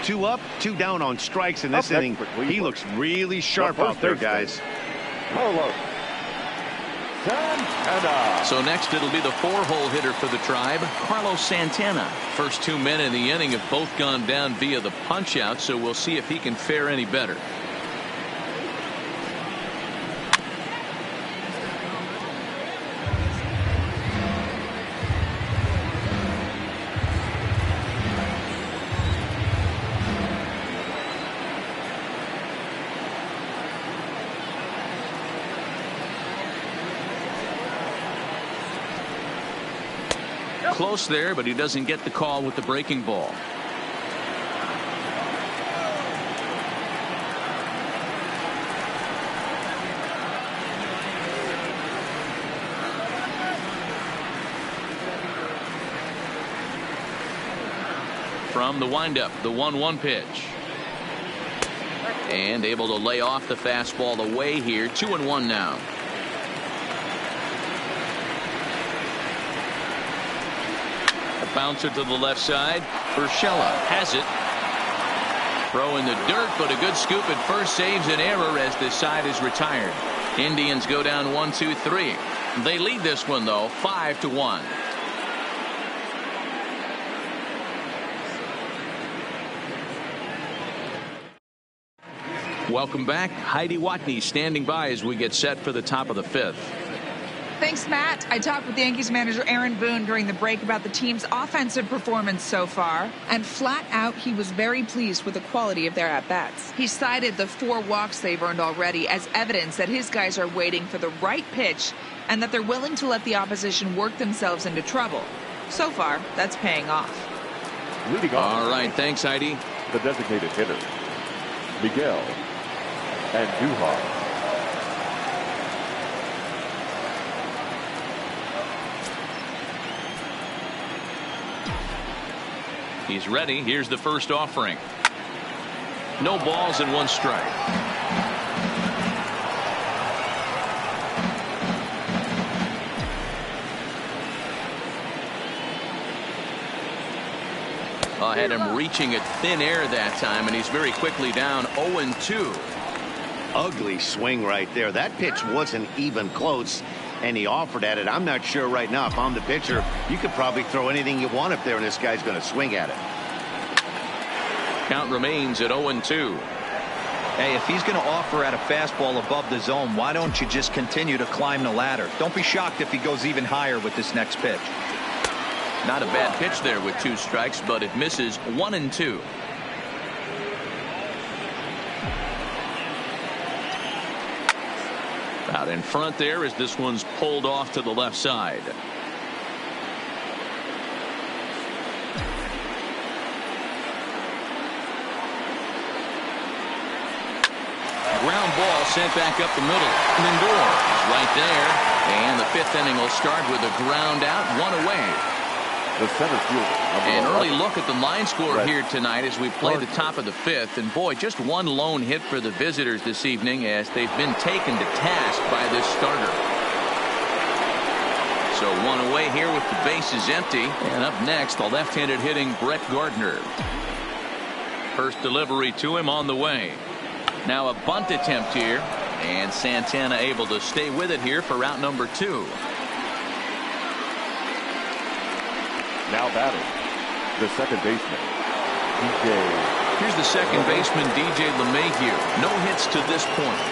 Speaker 2: 2 up, 2 down on strikes in this inning. He looks really sharp out there, guys.
Speaker 1: So next it'll be the 4-hole hitter for the Tribe, Carlos Santana. First 2 men in the inning have both gone down via the punch out, so we'll see if he can fare any better. Close there, but he doesn't get the call with the breaking ball. From the windup, the 1-1 pitch. And able to lay off the fastball away here. 2-1 now. Bouncer to the left side. Urshela has it. Throw in the dirt, but a good scoop at first saves an error as this side is retired. Indians go down 1-2-3. They lead this one though 5-1. Welcome back. Heidi Watney standing by as we get set for the top of the 5th.
Speaker 5: Thanks, Matt. I talked with Yankees manager Aaron Boone during the break about the team's offensive performance so far, and flat out he was very pleased with the quality of their at-bats. He cited the 4 walks they've earned already as evidence that his guys are waiting for the right pitch and that they're willing to let the opposition work themselves into trouble. So far, that's paying off.
Speaker 1: All right, thanks, Heidi.
Speaker 3: The designated hitter, Miguel Andujar.
Speaker 1: He's ready. Here's the first offering. No balls and 1 strike. I had him reaching at thin air that time, and he's very quickly down 0-2.
Speaker 2: Ugly swing right there. That pitch wasn't even close, and he offered at it. I'm not sure right now if I'm the pitcher. You could probably throw anything you want up there, and this guy's going to swing at it.
Speaker 1: Count remains at 0-2.
Speaker 4: Hey, if he's going to offer at a fastball above the zone, why don't you just continue to climb the ladder? Don't be shocked if he goes even higher with this next pitch.
Speaker 1: Not a bad pitch there with 2 strikes, but it misses. 1-2. Out in front there as this one's pulled off to the left side. Ground ball sent back up the middle. Lindor is right there. And the 5th inning will start with a ground out, 1 away.
Speaker 3: The center fielder.
Speaker 1: An early look at the line score here tonight as we play the top of the 5th. And boy, just 1 lone hit for the visitors this evening as they've been taken to task by this starter. So 1 away here with the bases empty. And up next, the left-handed hitting Brett Gardner. First delivery to him on the way. Now a bunt attempt here, and Santana able to stay with it here for route number 2.
Speaker 3: Now batting, the second baseman, DJ.
Speaker 1: Here's the second baseman, DJ LeMahieu. No hits to this point.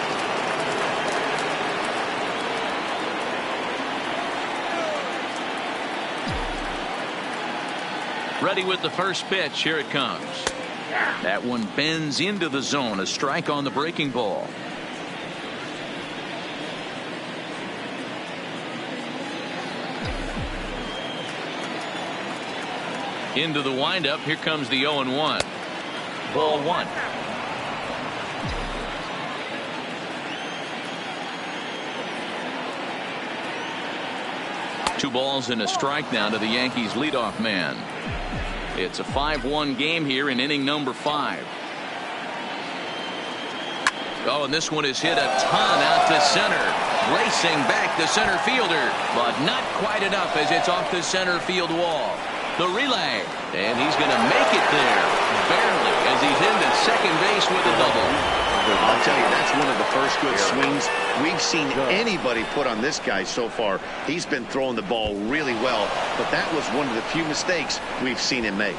Speaker 1: Ready with the first pitch. Here it comes. That one bends into the zone. A strike on the breaking ball. Into the windup. Here comes the 0-1. Ball 1. Two balls and a strike now to the Yankees leadoff man. It's a 5-1 game here in inning number 5. Oh, and this one is hit a ton out to center. Racing back the center fielder, but not quite enough as it's off the center field wall. The relay, and he's going to make it there. Barely, as he's into second base with a double.
Speaker 2: I'll tell you, that's one of the first good swings we've seen anybody put on this guy so far. He's been throwing the ball really well, but that was one of the few mistakes we've seen him make.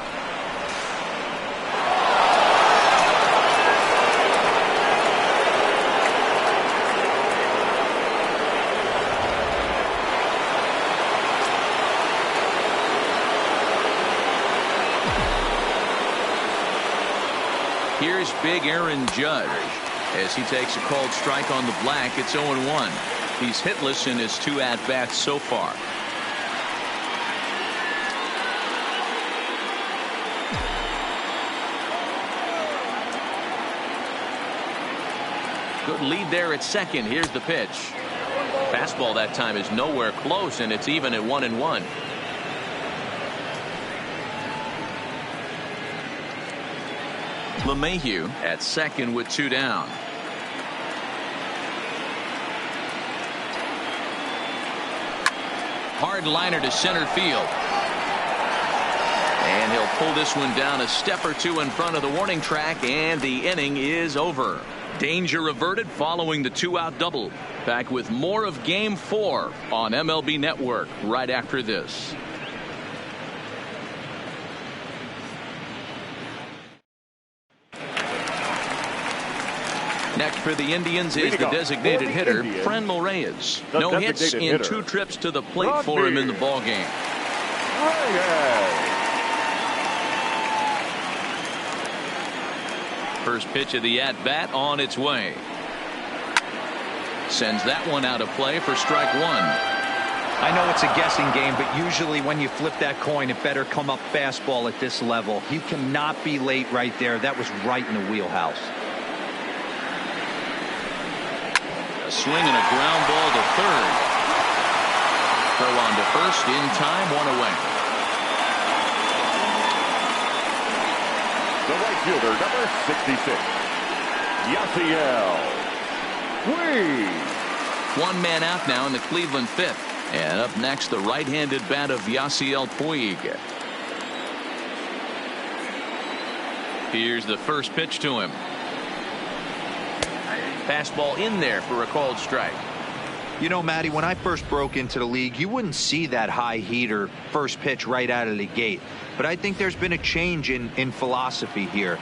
Speaker 1: Here's big Aaron Judge as he takes a called strike on the black. It's 0-1. He's hitless in his 2 at-bats so far. Good lead there at second. Here's the pitch. Fastball that time is nowhere close, and it's even at 1-1. LeMahieu at second with 2 down. Hard liner to center field. And he'll pull this one down a step or 2 in front of the warning track, and the inning is over. Danger averted following the 2-out double. Back with more of Game 4 on MLB Network right after this. Next for the Indians is the designated hitter, Franmil Reyes. No hits in 2 trips to the plate for him in the ballgame. First pitch of the at-bat on its way. Sends that one out of play for strike 1.
Speaker 4: I know it's a guessing game, but usually when you flip that coin, it better come up fastball at this level. You cannot be late right there. That was right in the wheelhouse.
Speaker 1: Swing and a ground ball to third. Throw on to first in time, 1 away.
Speaker 3: The right fielder, number 66, Yasiel Puig.
Speaker 1: 1 man out now in the Cleveland 5th. And up next, the right-handed bat of Yasiel Puig. Here's the first pitch to him. Fastball in there for a called strike.
Speaker 4: You know, Matty, when I first broke into the league, you wouldn't see that high heater first pitch right out of the gate. But I think there's been a change in philosophy here.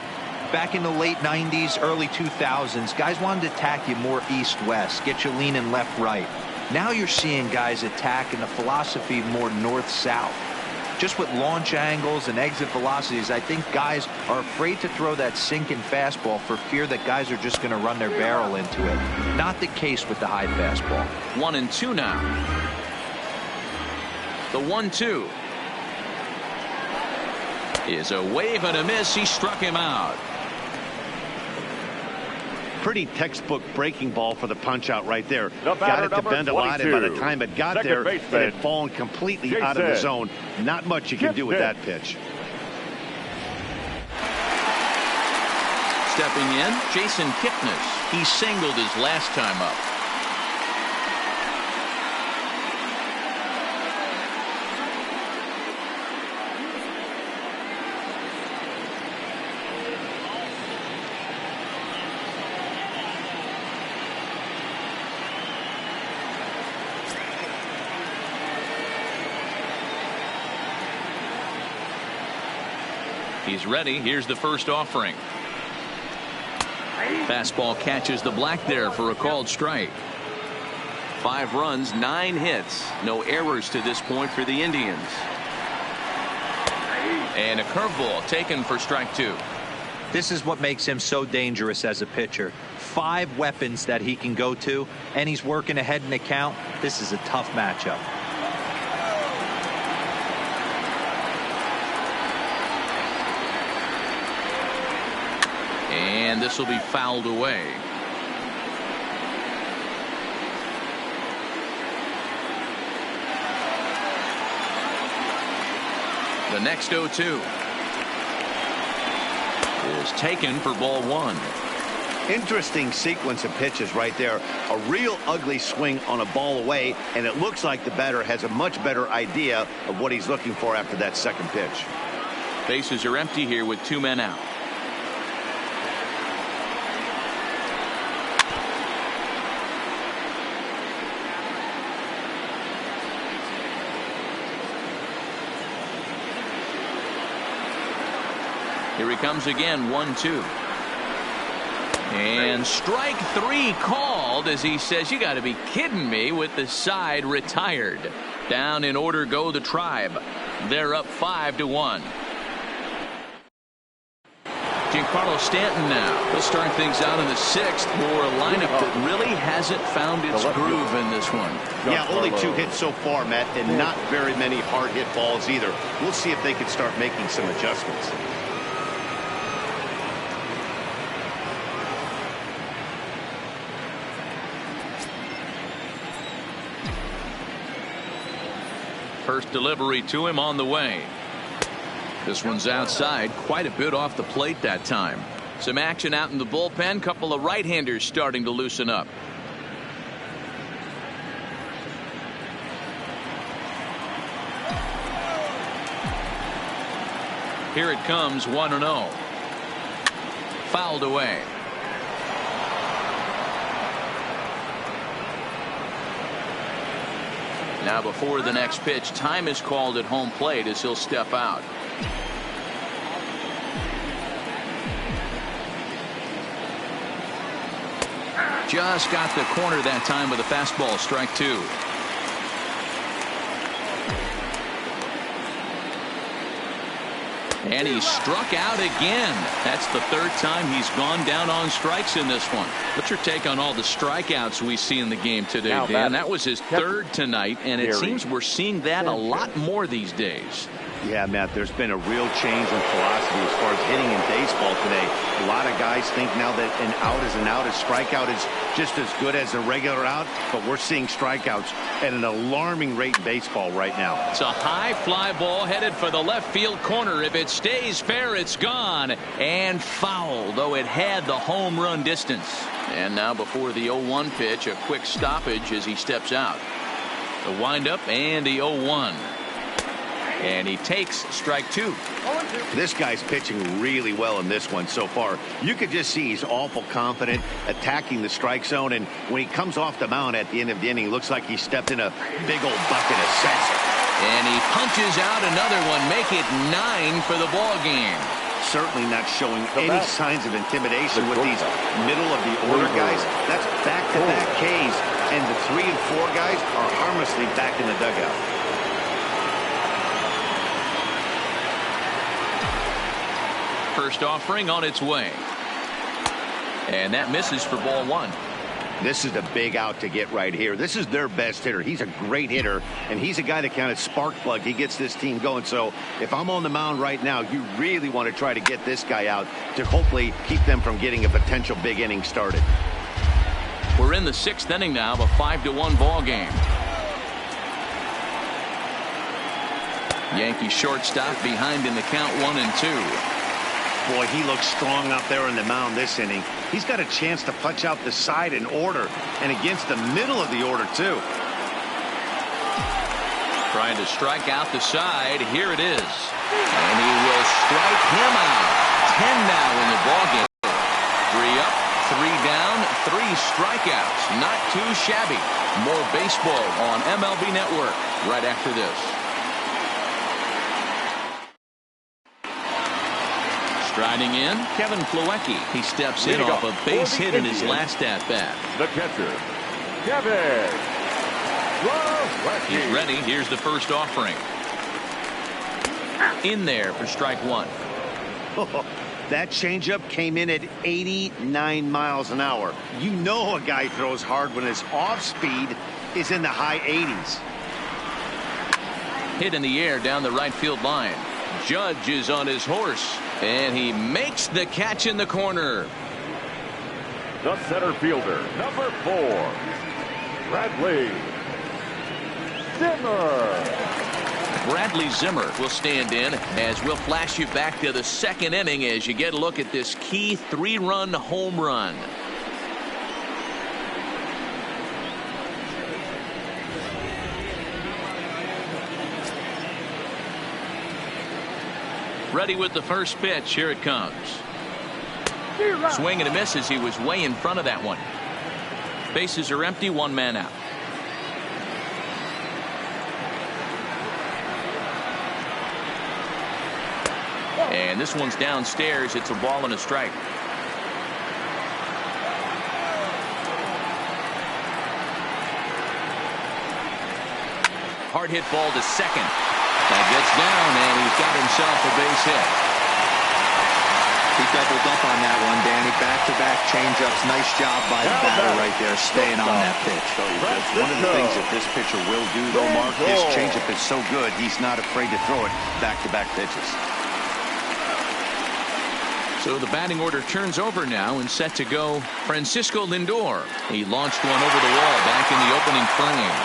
Speaker 4: Back in the late 90s, early 2000s, guys wanted to attack you more east-west, get you leaning left-right. Now you're seeing guys attack in the philosophy more north-south. Just with launch angles and exit velocities, I think guys are afraid to throw that sinking fastball for fear that guys are just going to run their barrel into it. Not the case with the high fastball.
Speaker 1: 1-2 now. The 1-2 is a wave and a miss. He struck him out.
Speaker 2: Pretty textbook breaking ball for the punch out right there.
Speaker 3: Got
Speaker 2: it to bend a lot, and by the time it got there, it had fallen completely out of the zone. Not much you can do with that pitch.
Speaker 1: Stepping in, Jason Kipnis. He singled his last time up. He's ready. Here's the first offering. Fastball catches the black there for a called strike. 5 runs, 9 hits, no errors to this point for the Indians. And a curveball taken for strike 2.
Speaker 4: This is what makes him so dangerous as a pitcher. 5 weapons that he can go to, and he's working ahead in the count. This is a tough matchup.
Speaker 1: And this will be fouled away. The next 0-2 is taken for ball 1.
Speaker 2: Interesting sequence of pitches right there. A real ugly swing on a ball away, and it looks like the batter has a much better idea of what he's looking for after that second pitch.
Speaker 1: Bases are empty here with 2 men out. Here he comes again, 1-2. And strike 3 called as he says, you got to be kidding me, with the side retired. Down in order go the Tribe. They're up 5-1. Giancarlo Stanton now. He'll start things out in the 6th for a lineup that really hasn't found its groove in this one.
Speaker 2: Yeah, only 2 hits so far, Matt, and not very many hard hit balls either. We'll see if they can start making some adjustments.
Speaker 1: First delivery to him on the way. This one's outside, quite a bit off the plate that time. Some action out in the bullpen. Couple of right-handers starting to loosen up. Here it comes, 1-0. Fouled away. Now before the next pitch, time is called at home plate as he'll step out. Just got the corner that time with a fastball, strike 2. And he struck out again. That's the 3rd time he's gone down on strikes in this one. What's your take on all the strikeouts we see in the game today, Dan? That was his 3rd tonight, and it seems we're seeing that a lot more these days.
Speaker 2: Yeah, Matt, there's been a real change in philosophy as far as hitting in baseball today. A lot of guys think now that an out is an out, a strikeout is just as good as a regular out, but we're seeing strikeouts at an alarming rate in baseball right now.
Speaker 1: It's a high fly ball headed for the left field corner. If it stays fair, it's gone and foul, though it had the home run distance. And now before the 0-1 pitch, a quick stoppage as he steps out. The windup and the 0-1. And he takes strike 2.
Speaker 2: This guy's pitching really well in this one so far. You could just see he's awful confident attacking the strike zone, and when he comes off the mound at the end of the inning, looks like he stepped in a big old bucket of sense.
Speaker 1: And he punches out another one, make it 9 for the ball game.
Speaker 2: Certainly not showing any signs of intimidation with these middle of the order guys. That's back-to-back Ks, and the 3 and 4 guys are harmlessly back in the dugout.
Speaker 1: First offering on its way. And that misses for ball 1.
Speaker 2: This is a big out to get right here. This is their best hitter. He's a great hitter, and he's a guy that kind of spark plug. He gets this team going. So if I'm on the mound right now, you really want to try to get this guy out to hopefully keep them from getting a potential big inning started.
Speaker 1: We're in the 6th inning now of a 5-1 ball game. Yankee shortstop behind in the count, 1-2.
Speaker 2: Boy, he looks strong out there on the mound this inning. He's got a chance to punch out the side in order, and against the middle of the order, too.
Speaker 1: Trying to strike out the side. Here it is. And he will strike him out. 10 now in the ballgame. 3 up, 3 down, 3 strikeouts. Not too shabby. More baseball on MLB Network right after this. Striding in, Kevin Plawecki. He steps in off a base hit in his last at bat.
Speaker 3: The catcher, Kevin Plawecki.
Speaker 1: He's ready. Here's the first offering. In there for strike one.
Speaker 2: That changeup came in at 89 miles an hour. You know a guy throws hard when his off speed is in the high 80s.
Speaker 1: Hit in the air down the right field line. Judge is on his horse, and he makes the catch in the corner.
Speaker 3: The center fielder, number 4, Bradley Zimmer.
Speaker 1: Bradley Zimmer will stand in as we'll flash you back to the second inning as you get a look at this key 3-run home run. Ready with the first pitch. Here it comes. Swing and a miss as he was way in front of that one. Bases are empty, one man out. And this one's downstairs. It's a ball and a strike. Hard hit ball to second. That gets down, and he's got himself a base hit.
Speaker 4: He doubled up on that one, Danny. Back-to-back changeups. Nice job by the batter right there, staying on that pitch.
Speaker 2: One of the things that this pitcher will do, though, Mark, his changeup is so good, he's not afraid to throw it back-to-back pitches.
Speaker 1: So the batting order turns over now and set to go Francisco Lindor. He launched one over the wall back in the opening frame.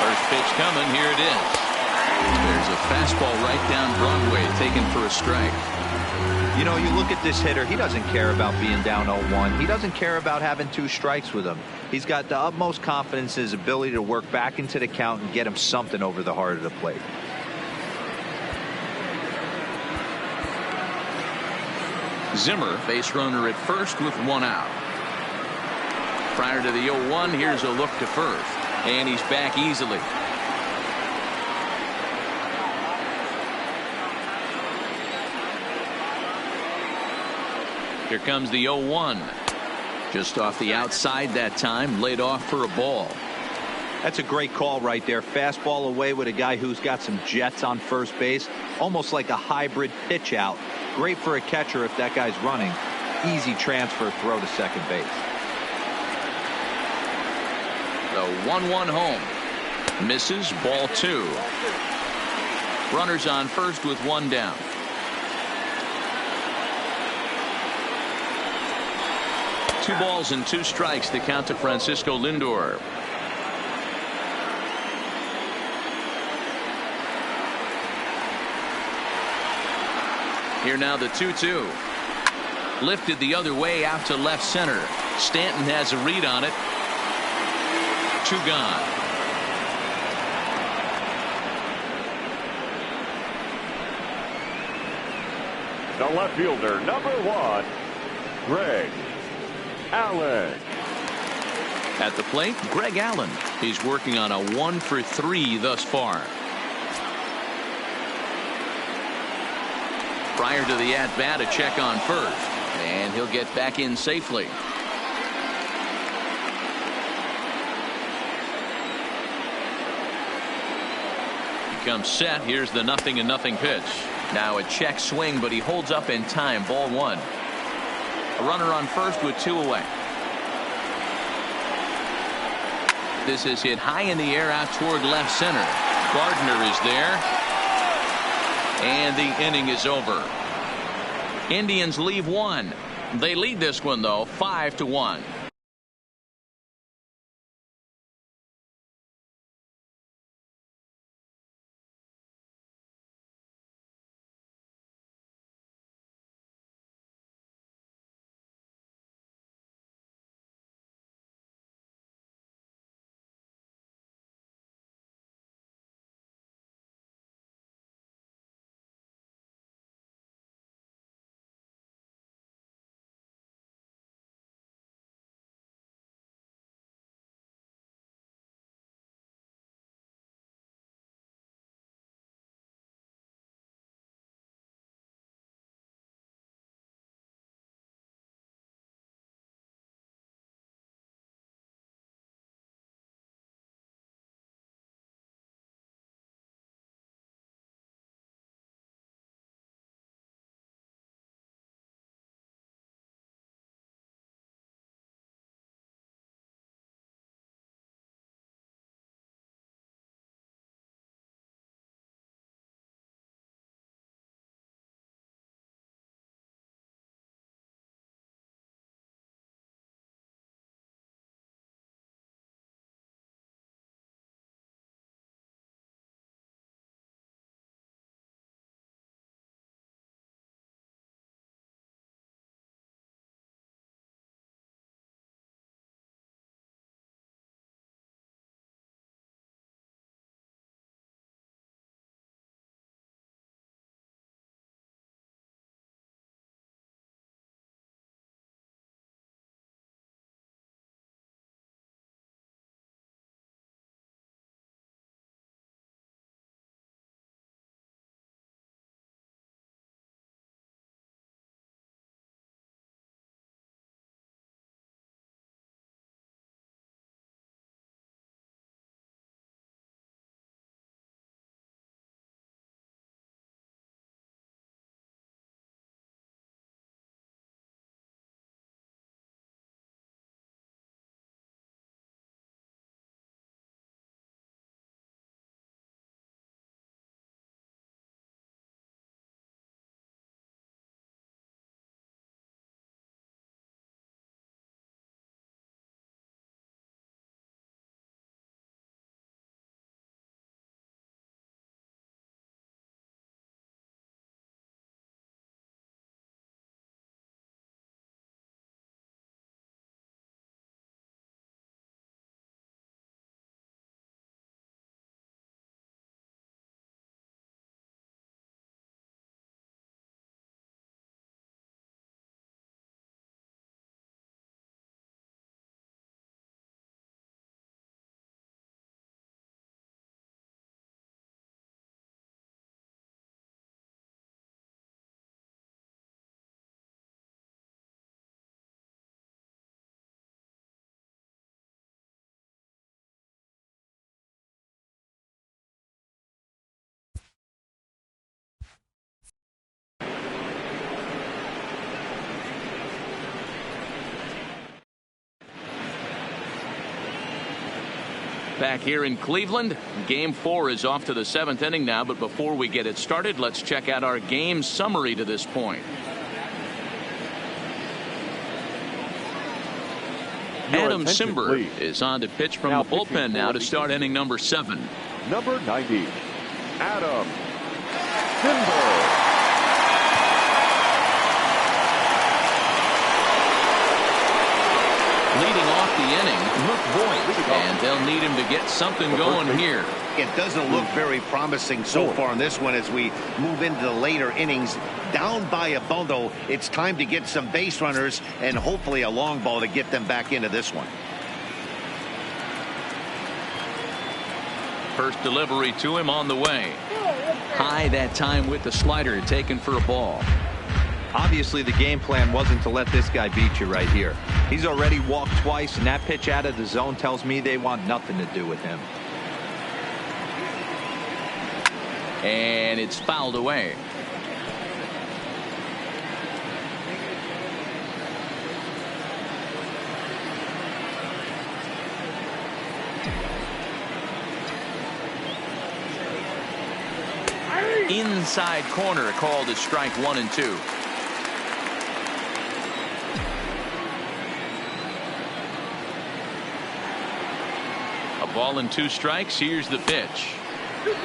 Speaker 1: First pitch coming. Here it is. There's a fastball right down Broadway taken for a strike.
Speaker 4: You know, you look at this hitter, he doesn't care about being down 0-1. He doesn't care about having 2 strikes with him. He's got the utmost confidence in his ability to work back into the count and get him something over the heart of the plate.
Speaker 1: Zimmer, base runner at first with 1 out. Prior to the 0-1, here's a look to first. And he's back easily. Here comes the 0-1. Just off the outside that time, laid off for a ball.
Speaker 4: That's a great call right there. Fastball away with a guy who's got some jets on first base. Almost like a hybrid pitch out. Great for a catcher if that guy's running. Easy transfer throw to second base.
Speaker 1: The 1-1 home. Misses, ball 2. Runners on first with 1 down. Two balls and 2 strikes to count to Francisco Lindor. Here now the 2-2. Lifted the other way out to left center. Stanton has a read on it. 2 gone.
Speaker 3: The left fielder, number 1, Greg Allen.
Speaker 1: At the plate, Greg Allen. He's working on a 1 for 3 thus far. Prior to the at-bat, a check on first. And he'll get back in safely. He comes set. Here's the 0-0 pitch. Now a check swing, but he holds up in time. Ball 1. A runner on first with 2 away. This is hit high in the air out toward left center. Gardner is there. And the inning is over. Indians leave 1. They lead this one, though, 5-1. Back here in Cleveland, Game 4 is off to the 7th inning now, but before we get it started, let's check out our game summary to this point. Adam Simber is on to pitch from the bullpen now to start inning number 7.
Speaker 3: Number 90, Adam Simber.
Speaker 1: Leading off the inning, Luke Voigt, and they'll need him to get something going here.
Speaker 2: It doesn't look very promising so far in this one as we move into the later innings. Down by a bundle, it's time to get some base runners and hopefully a long ball to get them back into this one.
Speaker 1: First delivery to him on the way. High that time with the slider, taken for a ball.
Speaker 4: Obviously, the game plan wasn't to let this guy beat you right here. He's already walked twice, and that pitch out of the zone tells me they want nothing to do with him.
Speaker 1: And it's fouled away. Inside corner, called as strike 1 and 2. A ball and 2 strikes. Here's the pitch.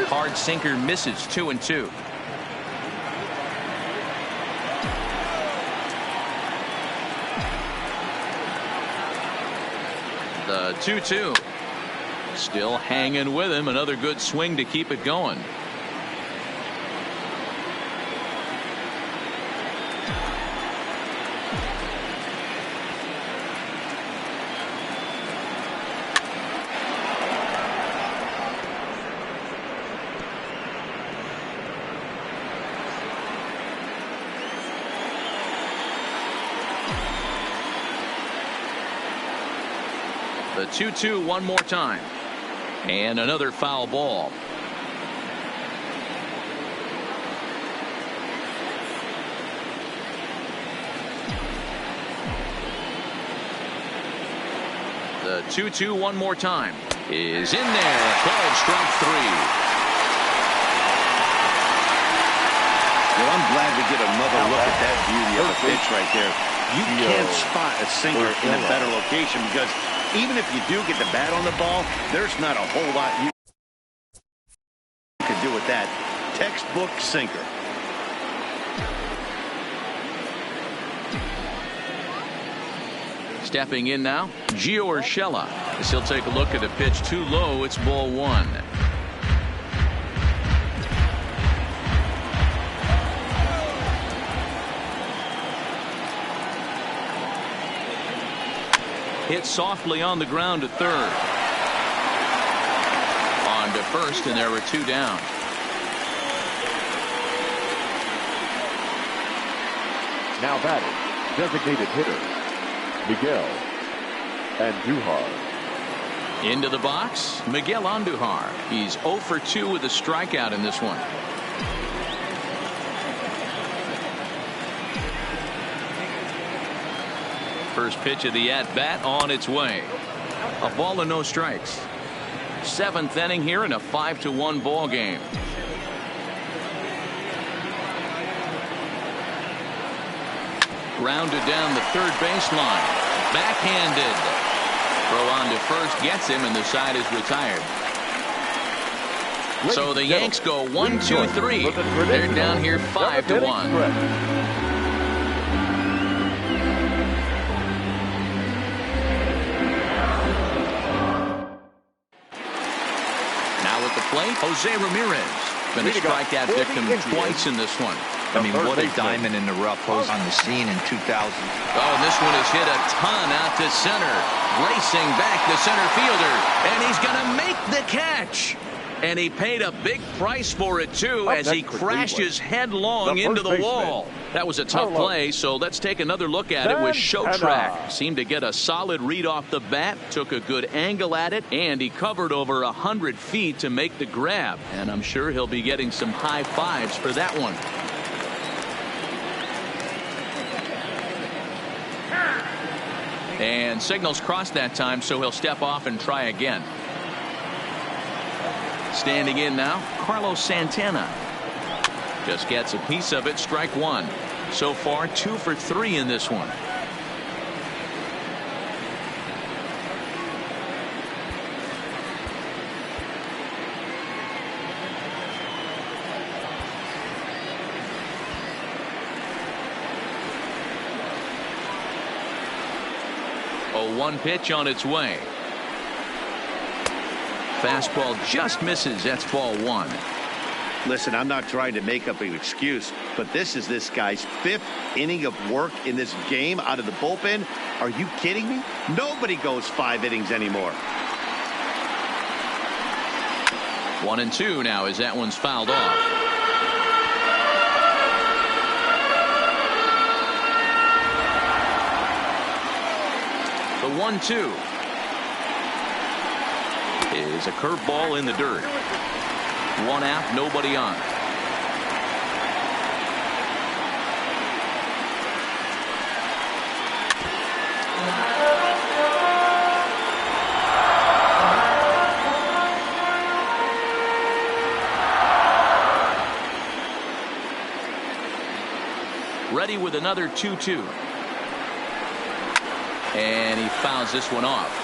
Speaker 1: Hard sinker misses, 2 and 2. The 2-2. Still hanging with him. Another good swing to keep it going. The 2-2 one more time. And another foul ball. The 2-2 one more time is in there. Called strike 3.
Speaker 2: Well, I'm glad we get another look at that beauty of a pitch right there. You can't spot a sinker in a better location because even if you do get the bat on the ball, there's not a whole lot you can do with that. Textbook sinker.
Speaker 1: Stepping in now, Gio Urshela. As he'll take a look at a pitch too low. It's ball 1. Hit softly on the ground to third. On to first, and there were 2 down.
Speaker 3: Now batting, designated hitter, Miguel Andujar.
Speaker 1: Into the box, Miguel Andujar. He's 0 for 2 with a strikeout in this one. First pitch of the at-bat on its way. A ball and no strikes. 7th inning here in a 5-1 ball game. Grounded down the third baseline. Backhanded. Throw on to first gets him, and the side is retired. So the Yanks go 1-2-3. They're down here 5-1. Jose Ramirez going to strike that victim twice in this one.
Speaker 4: I mean, what a diamond in the rough was on the scene in 2000.
Speaker 1: Oh, this one is hit a ton out to center. Racing back the center fielder, and he's going to make the catch. And he paid a big price for it, too, as he crashes headlong into the wall. That was a tough play, so let's take another look at it with Showtrack. Seemed to get a solid read off the bat, took a good angle at it, and he covered over 100 feet to make the grab. And I'm sure he'll be getting some high fives for that one. And signals crossed that time, so he'll step off and try again. Standing in now, Carlos Santana. Just gets a piece of it. Strike one. So far 2 for 3 in this one. A 1 pitch on its way. Fastball just misses. That's ball 1.
Speaker 2: Listen, I'm not trying to make up an excuse, but this is this guy's 5th inning of work in this game out of the bullpen. Are you kidding me? Nobody goes 5 innings anymore.
Speaker 1: 1-2 now as that one's fouled off. The 1-2 is a curveball in the dirt. 1 out, nobody on. Ready with another 2-2. And he fouls this one off.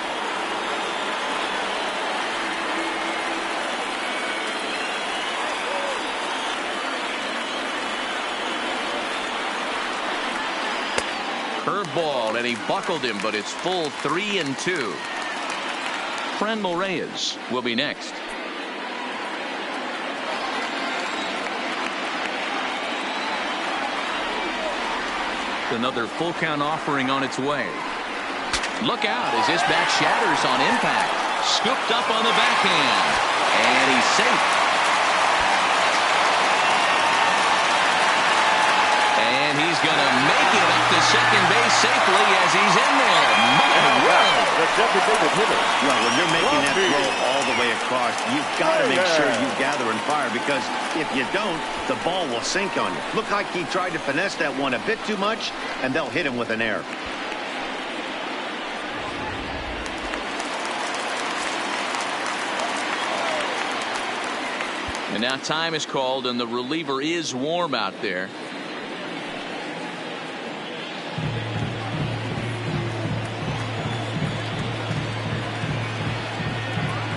Speaker 1: Curveball, and he buckled him, but it's full 3-2. Franmil Reyes will be next. Another full count offering on its way. Look out as this bat shatters on impact. Scooped up on the backhand. And he's safe. And he's going to make it up to second base safely as he's in there. My word.
Speaker 3: That's definitely hit it.
Speaker 2: Well, when you're making that throw all the way across, you've got to make sure you gather and fire, because if you don't, the ball will sink on you. Looked like he tried to finesse that one a bit too much, and they'll hit him with an error.
Speaker 1: And now time is called, and the reliever is warm out there.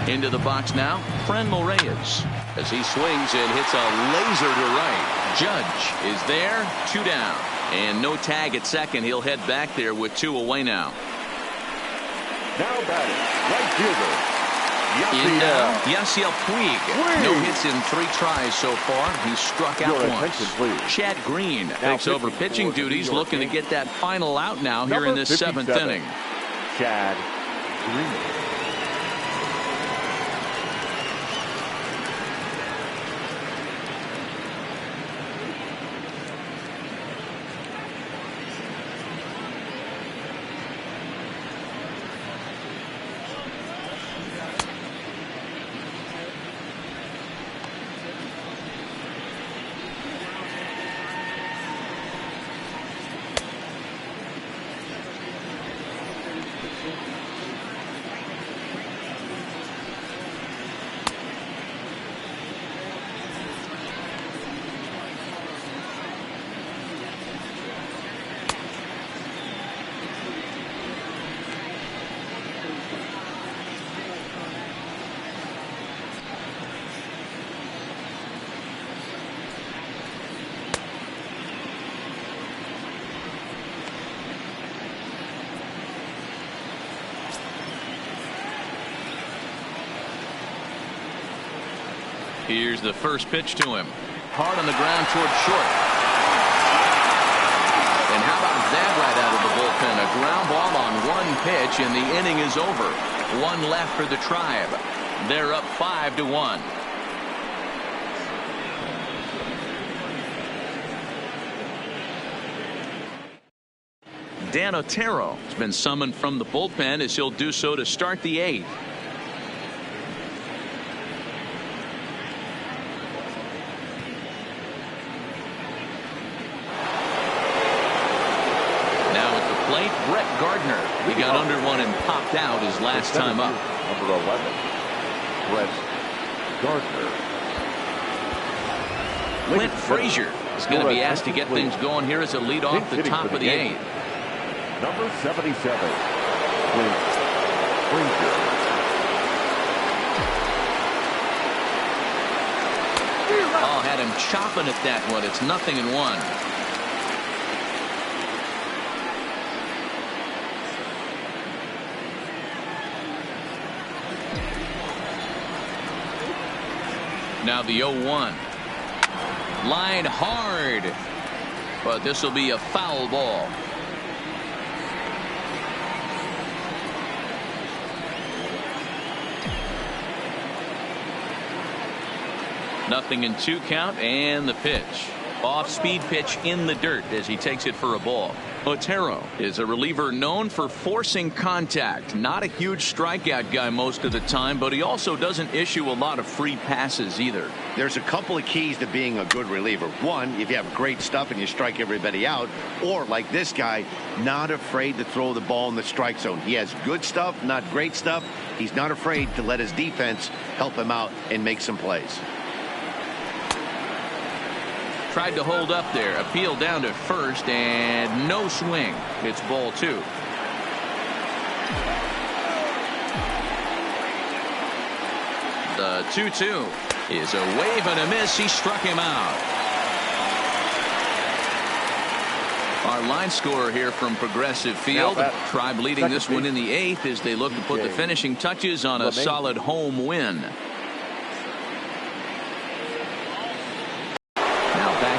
Speaker 1: Into the box now, Franmil Reyes, as he swings and hits a laser to right. Judge is there, 2 down, and no tag at second. He'll head back there with 2 away now.
Speaker 3: Now batting, right fielder.
Speaker 1: Yasiel Puig. No hits in 3 tries so far. He's struck out once. Chad Green takes over pitching duties, looking to get that final out now here in this 7th inning.
Speaker 3: Chad Green.
Speaker 1: Here's the first pitch to him. Hard on the ground towards short. And how about that right out of the bullpen? A ground ball on 1 pitch, and the inning is over. 1 left for the Tribe. They're up 5-1. Dan Otero has been summoned from the bullpen, as he'll do so to start the 8th. Brett Gardner. He got under one and popped out his last time up.
Speaker 3: Number 11. Brett Gardner.
Speaker 1: Clint Frazier is going to be asked to get things going here as a lead off the top of the eighth.
Speaker 3: Number 77, Clint Frazier.
Speaker 1: Oh, had him chopping at that one. It's 0-1. Now the 0-1. Line hard, but this will be a foul ball. Nothing in 2 count, and the pitch. Off-speed pitch in the dirt as he takes it for a ball. Otero is a reliever known for forcing contact. Not a huge strikeout guy most of the time, but he also doesn't issue a lot of free passes either.
Speaker 2: There's a couple of keys to being a good reliever. One, if you have great stuff and you strike everybody out, or like this guy, not afraid to throw the ball in the strike zone. He has good stuff, not great stuff. He's not afraid to let his defense help him out and make some plays.
Speaker 1: Tried to hold up there. Appeal down to first, and no swing. It's ball 2. The 2-2 is a wave and a miss. He struck him out. Our line scorer here from Progressive Field. Tribe leading this one in the 8th as they look to put the finishing touches on a solid home win.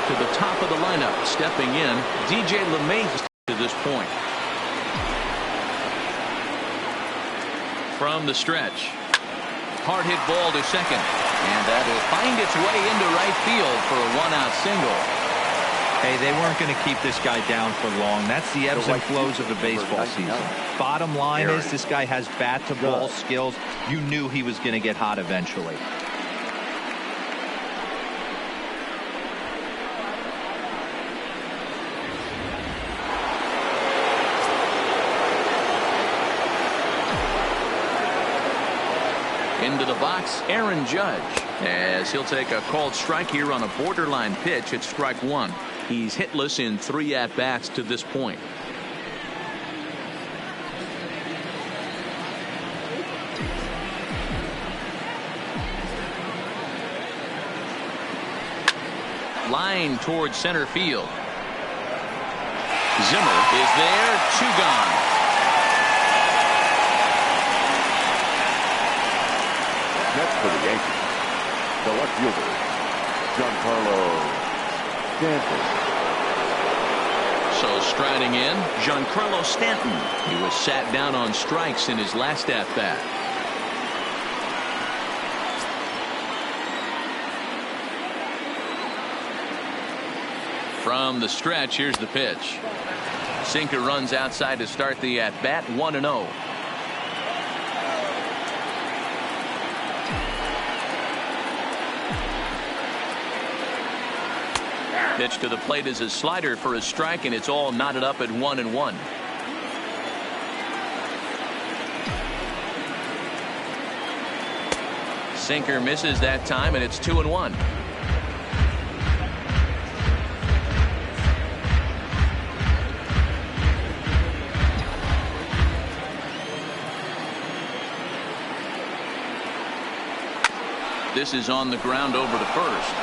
Speaker 1: To the top of the lineup, stepping in, DJ LeMahieu to this point. From the stretch, hard hit ball to second, and that will find its way into right field for a 1-out single.
Speaker 4: Hey, they weren't going to keep this guy down for long. That's the ebbs and flows of a baseball season. Bottom line is this guy has bat to ball skills. You knew he was going to get hot eventually.
Speaker 1: Into the box, Aaron Judge, as he'll take a called strike here on a borderline pitch at strike 1. He's hitless in 3 at-bats to this point. Line towards center field. Zimmer is there, 2 gone.
Speaker 3: Next for the Yankees, the left fielder, Giancarlo Stanton.
Speaker 1: So striding in, Giancarlo Stanton. He was sat down on strikes in his last at-bat. From the stretch, here's the pitch. Sinker runs outside to start the at-bat, 1-0. Pitch to the plate is a slider for a strike, and it's all knotted up at 1-1. Sinker misses that time, and it's 2-1. This is on the ground over to first.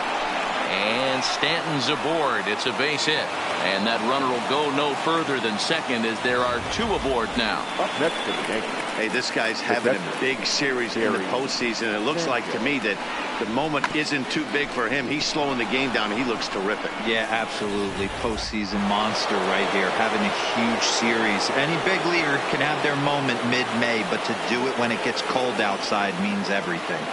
Speaker 1: And Stanton's aboard. It's a base hit. And that runner will go no further than second as there are 2 aboard now.
Speaker 3: Up next to the Yankees.
Speaker 2: Hey, this guy's having a big series in the postseason. It looks like to me that the moment isn't too big for him. He's slowing the game down. He looks terrific.
Speaker 4: Yeah, absolutely. Postseason monster right here. Having a huge series. Any big leaguer can have their moment mid-May, but to do it when it gets cold outside means everything.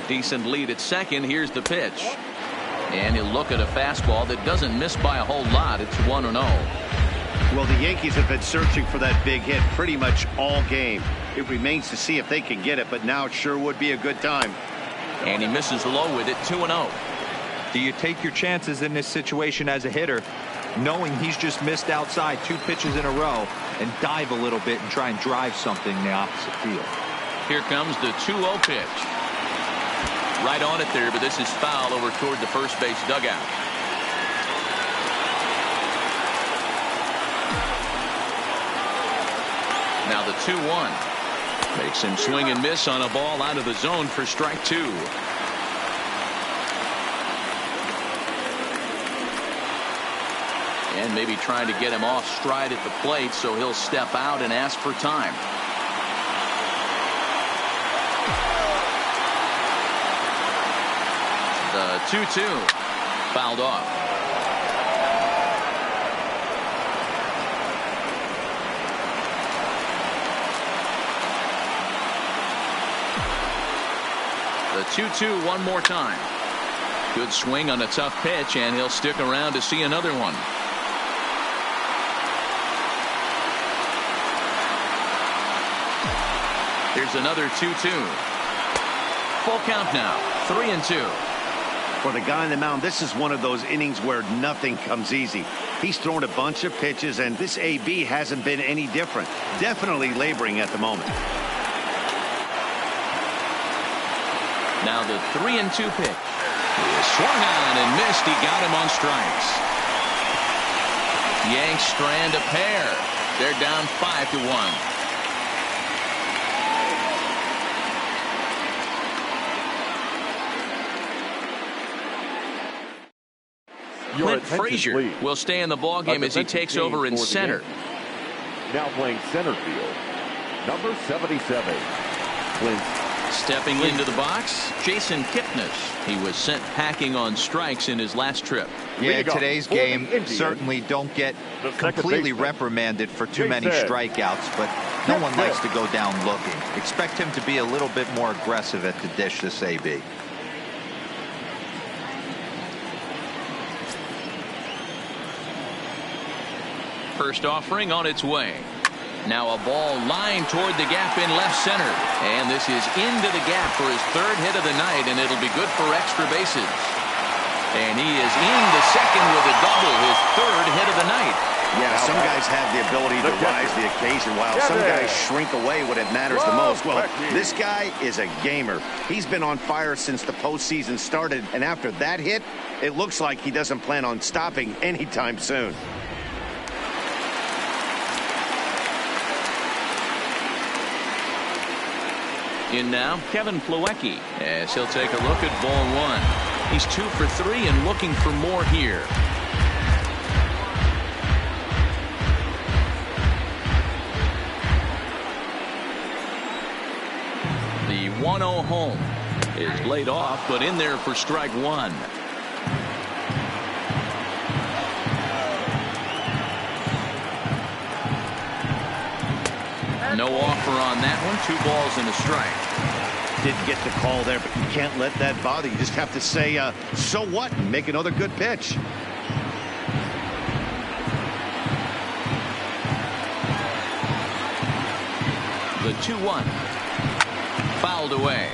Speaker 1: Decent lead at second. Here's the pitch. And he'll look at a fastball that doesn't miss by a whole lot. It's 1-0.
Speaker 2: Well, the Yankees have been searching for that big hit pretty much all game. It remains to see if they can get it, but now it sure would be a good time.
Speaker 1: And he misses low with it, 2-0.
Speaker 4: Do you take your chances in this situation as a hitter, knowing he's just missed outside 2 pitches in a row, and dive a little bit and try and drive something in the opposite field?
Speaker 1: Here comes the 2-0 pitch. Right on it there, but this is foul over toward the first base dugout. Now the 2-1. Makes him swing and miss on a ball out of the zone for strike 2. And maybe trying to get him off stride at the plate, so he'll step out and ask for time. The 2-2 fouled off. The 2-2 one more time. Good swing on a tough pitch, and he'll stick around to see another one. Here's another 2-2. Full count now, 3-2.
Speaker 2: For the guy on the mound, this is one of those innings where nothing comes easy. He's thrown a bunch of pitches, and this AB hasn't been any different. Definitely laboring at the moment.
Speaker 1: Now the 3-2 pitch. He swung on and missed. He got him on strikes. Yanks strand a pair. They're down 5-1. Clint Frazier will stay in the ballgame as he takes over in center.
Speaker 3: Now playing center field, number 77, Clint.
Speaker 1: Stepping into the box, Jason Kipnis. He was sent packing on strikes in his last trip.
Speaker 4: Yeah, today's game certainly don't get completely reprimanded for too many strikeouts, but no one likes to go down looking. Expect him to be a little bit more aggressive at the dish this AB.
Speaker 1: First offering on its way. Now a ball lined toward the gap in left center. And this is into the gap for his 3rd hit of the night, and it'll be good for extra bases. And he is into second with a double, his 3rd hit of the night.
Speaker 2: Yeah, some guys have the ability to rise the occasion, while some guys shrink away when it matters the most. Well, this guy is a gamer. He's been on fire since the postseason started, and after that hit, it looks like he doesn't plan on stopping anytime soon.
Speaker 1: In now, Kevin Plawecki, as he'll take a look at ball 1. He's 2 for 3 and looking for more here. The 1-0 home is laid off, but in there for strike 1. No offer on that one. 2 balls and a strike.
Speaker 2: Didn't get the call there, but you can't let that bother. You just have to say, so what? And make another good pitch.
Speaker 1: The 2-1. Fouled away.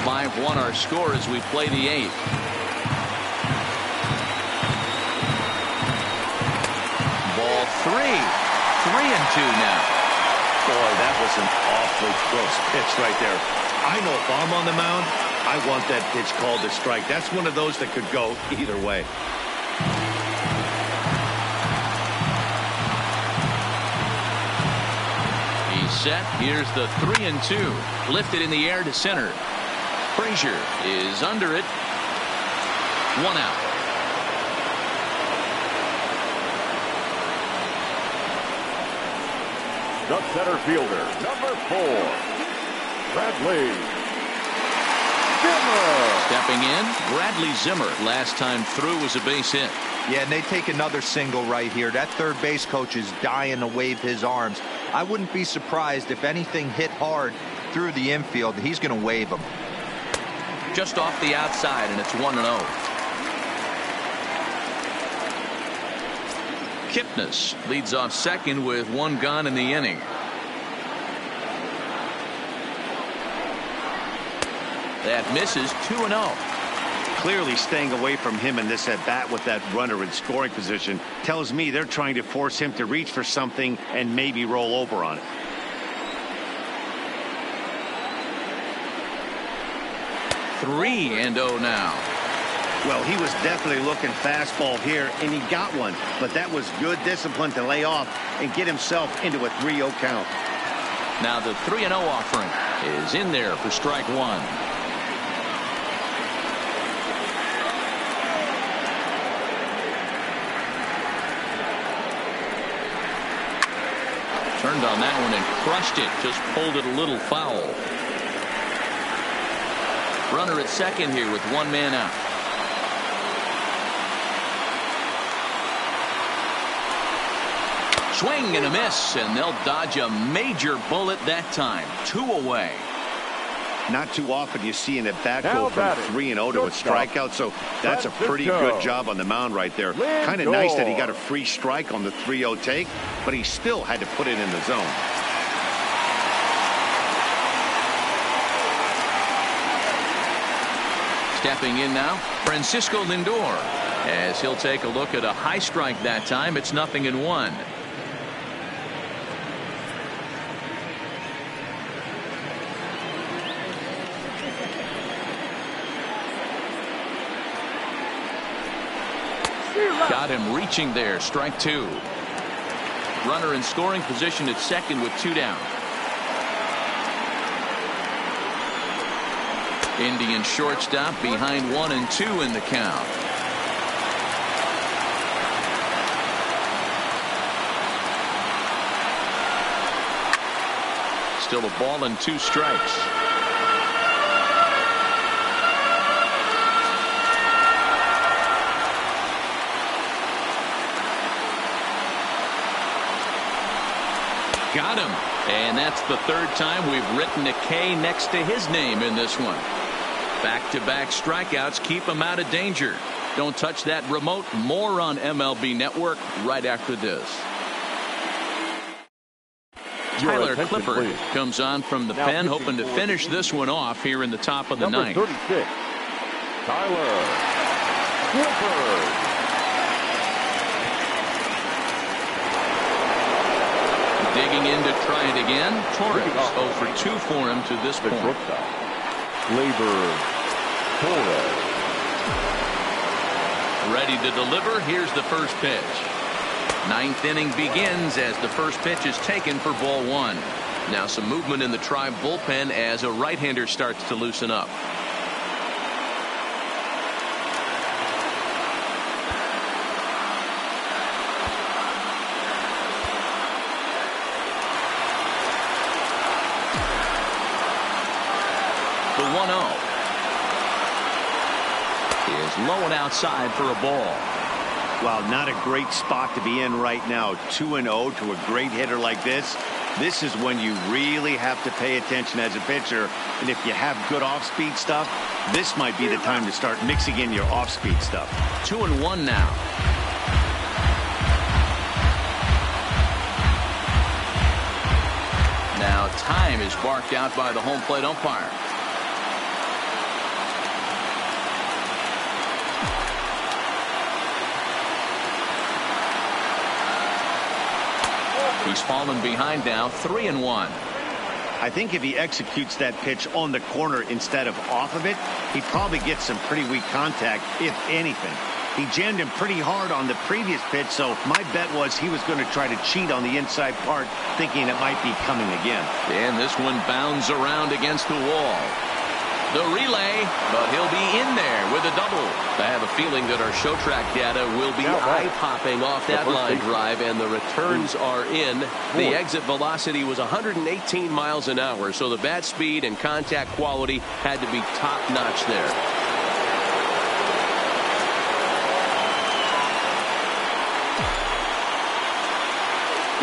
Speaker 1: (5-1) our score as we play the 8th. Ball 3. 3-2 now.
Speaker 2: Boy, that was an awfully close pitch right there. I know if I'm on the mound, I want that pitch called a strike. That's one of those that could go either way.
Speaker 1: He's set. Here's the 3-2. Lifted in the air to center. Frazier is under it. 1 out.
Speaker 3: The center fielder, number 4, Bradley Zimmer.
Speaker 1: Stepping in, Bradley Zimmer. Last time through was a base hit.
Speaker 4: Yeah, and they take another single right here. That third base coach is dying to wave his arms. I wouldn't be surprised if anything hit hard through the infield. He's going to wave them.
Speaker 1: Just off the outside, and it's 1-0. Kipnis leads off second with one gone in the inning. That misses. 2-0.
Speaker 2: Clearly staying away from him in this at bat with that runner in scoring position tells me they're trying to force him to reach for something and maybe roll over on it.
Speaker 1: Three and 0 now.
Speaker 2: Well, he was definitely looking fastball here, and he got one. But that was good discipline to lay off and get himself into a 3-0 count.
Speaker 1: Now the 3-0 offering is in there for strike one. Turned on that one and crushed it. Just pulled it a little foul. Runner at second here with one man out. Swing and a miss, and they'll dodge a major bullet that time. 2 away.
Speaker 2: Not too often you see an at-bat go from 3-0 to a strikeout, so that's a pretty good job on the mound right there. Kind of nice that he got a free strike on the 3-0 take, but he still had to put it in the zone.
Speaker 1: Stepping in now, Francisco Lindor, as he'll take a look at a high strike that time. It's 0-1. Got him reaching there. Strike two. Runner in scoring position at second with two down. Indian shortstop behind 1 and 2 in the count. Still a ball and 2 strikes. Got him. And that's the third time we've written a K next to his name in this one. Back-to-back strikeouts keep him out of danger. Don't touch that remote. More on MLB Network right after this. Tyler Clippard comes on from the pen, hoping to finish this one off here in the top of the ninth.
Speaker 3: 36, Tyler Clippard.
Speaker 1: Digging in to try it again. Torres 0 for 2 for him to this point.
Speaker 3: Torres.
Speaker 1: Ready to deliver. Here's the first pitch. Ninth inning begins as the first pitch is taken for ball 1. Now some movement in the Tribe bullpen as a right-hander starts to loosen up. The 1-0 is low and outside for a ball.
Speaker 2: Well, not a great spot to be in right now. 2-0 to a great hitter like this. This is when you really have to pay attention as a pitcher. And if you have good off-speed stuff, this might be the time to start mixing in your off-speed stuff.
Speaker 1: 2-1 now. Now time is barked out by the home plate umpire. He's fallen behind now. 3-1.
Speaker 2: I think if he executes that pitch on the corner instead of off of it, he probably gets some pretty weak contact, if anything. He jammed him pretty hard on the previous pitch, so my bet was he was going to try to cheat on the inside part, thinking it might be coming again.
Speaker 1: And this one bounds around against the wall. The relay, but he'll be in there with a double. I have a feeling that our show track data will be eye-popping off that line drive, and the returns are in. The exit velocity was 118 miles an hour, so the bat speed and contact quality had to be top-notch there.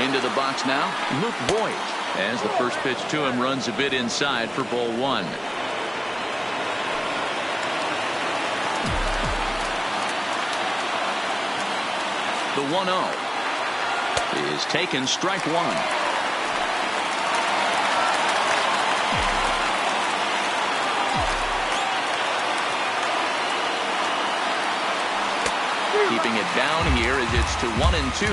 Speaker 1: Into the box now, Luke Voigt, as the first pitch to him runs a bit inside for ball 1. The 1-0 is taken, strike one. Keeping it down here as it's to 1-2.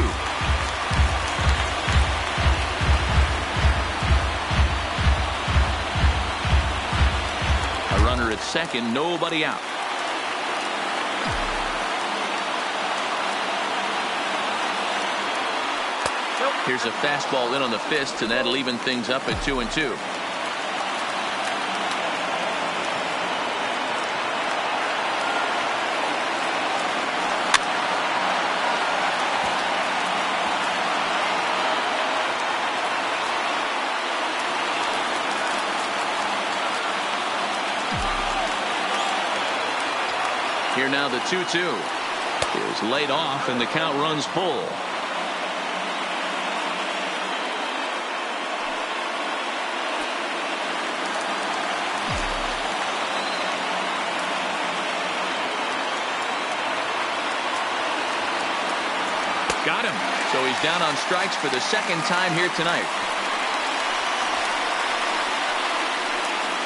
Speaker 1: A runner at second, nobody out. Here's a fastball in on the fist, and that'll even things up at 2-2. Here now the 2-2 is laid off, and the count runs full. Got him. So he's down on strikes for the second time here tonight.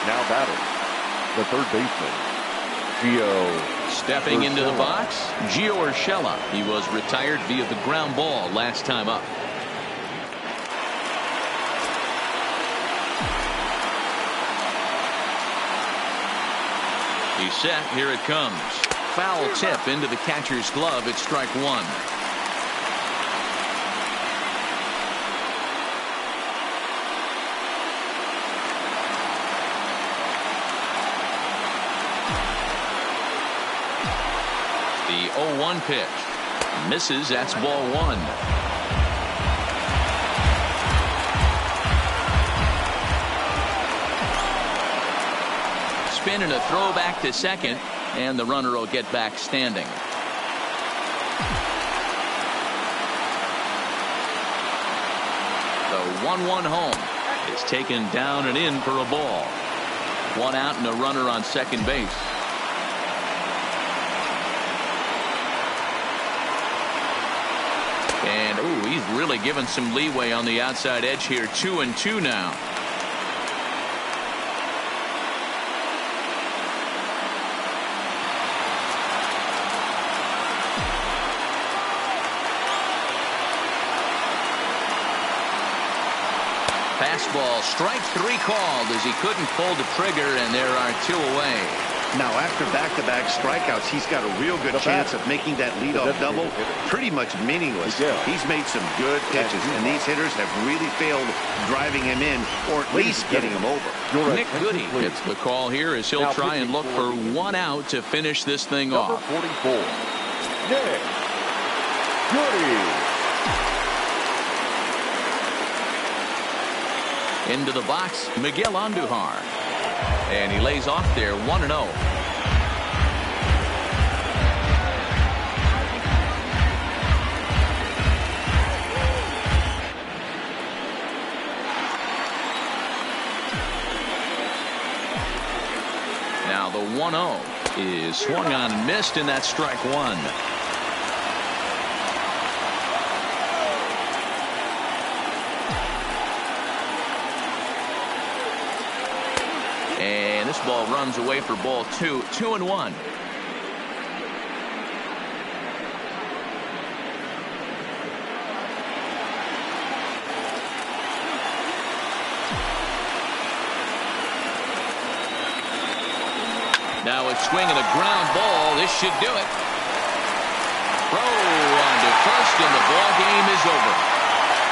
Speaker 3: Now batting, the third baseman, Gio.
Speaker 1: Stepping into the box, Gio Urshela. He was retired via the ground ball last time up. He's set. Here it comes. Foul tip into the catcher's glove. It's strike one. The 0-1 pitch. Misses. That's ball one. Spin and a throw back to second, and the runner will get back standing. The 1-1 home is taken down and in for a ball. One out and a runner on second base. And ooh, he's really given some leeway on the outside edge here. 2-2 now. Fastball, strike three called as he couldn't pull the trigger, and there are two away.
Speaker 2: Now, after back-to-back strikeouts, he's got a real good chance of making that leadoff double pretty much meaningless. He's made some good pitches, and these hitters have really failed driving him in or at least getting him over.
Speaker 1: Nick Goody gets the call here as he'll try and look for one out to finish this thing off.
Speaker 3: 44, Nick Goody.
Speaker 1: Into the box, Miguel Andujar. And he lays off there 1-0. Now the 1-0 is swung on and missed, and that's strike one. And this ball runs away for ball two. 2-1. Now it's swinging a ground ball. This should do it. Throw on to first, and the ball game is over.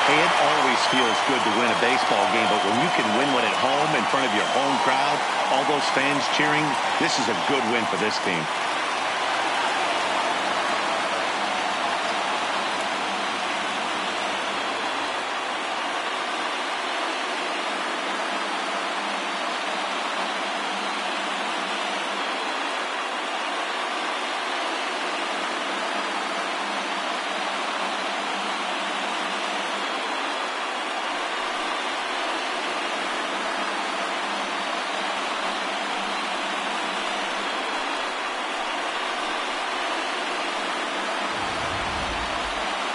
Speaker 2: Hey, it always feels good to win a baseball game, but when you can win one at home in front of your home crowd, all those fans cheering, this is a good win for this team.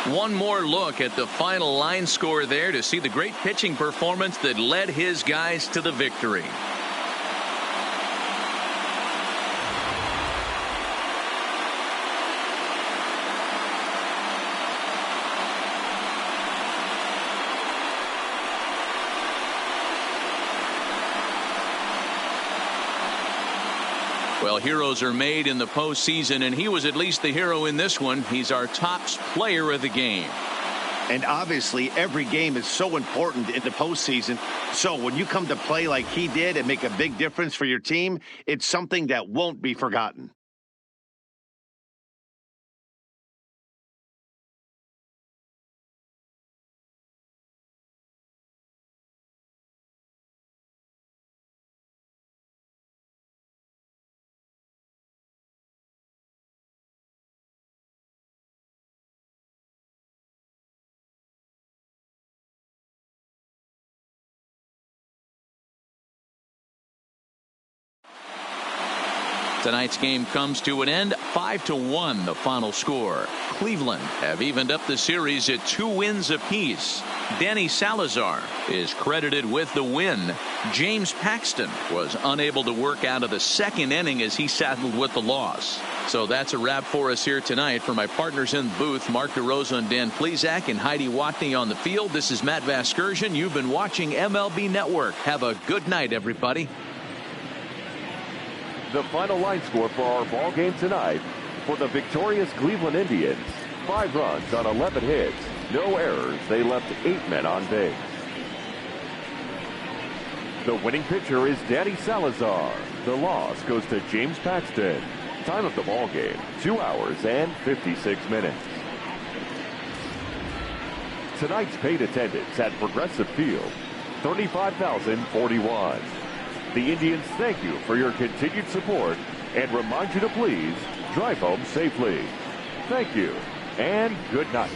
Speaker 1: One more look at the final line score there to see the great pitching performance that led his guys to the victory. Well, heroes are made in the postseason, and he was at least the hero in this one. He's our top player of the game.
Speaker 2: And obviously, every game is so important in the postseason. So when you come to play like he did and make a big difference for your team, it's something that won't be forgotten.
Speaker 1: Tonight's game comes to an end 5-1 the final score. Cleveland have evened up the series at 2 wins apiece. Danny Salazar is credited with the win. James Paxton was unable to work out of the second inning as he saddled with the loss. So that's a wrap for us here tonight. For my partners in the booth, Mark DeRosa and Dan Plesac and Heidi Watney on the field, this is Matt Vasgersian. You've been watching MLB Network. Have a good night, everybody.
Speaker 3: The final line score for our ball game tonight: for the victorious Cleveland Indians, 5 runs on 11 hits, no errors. They left 8 men on base. The winning pitcher is Danny Salazar. The loss goes to James Paxton. Time of the ball game, 2 hours and 56 minutes. Tonight's paid attendance at Progressive Field, 35,041. The Indians thank you for your continued support and remind you to please drive home safely. Thank you and good night.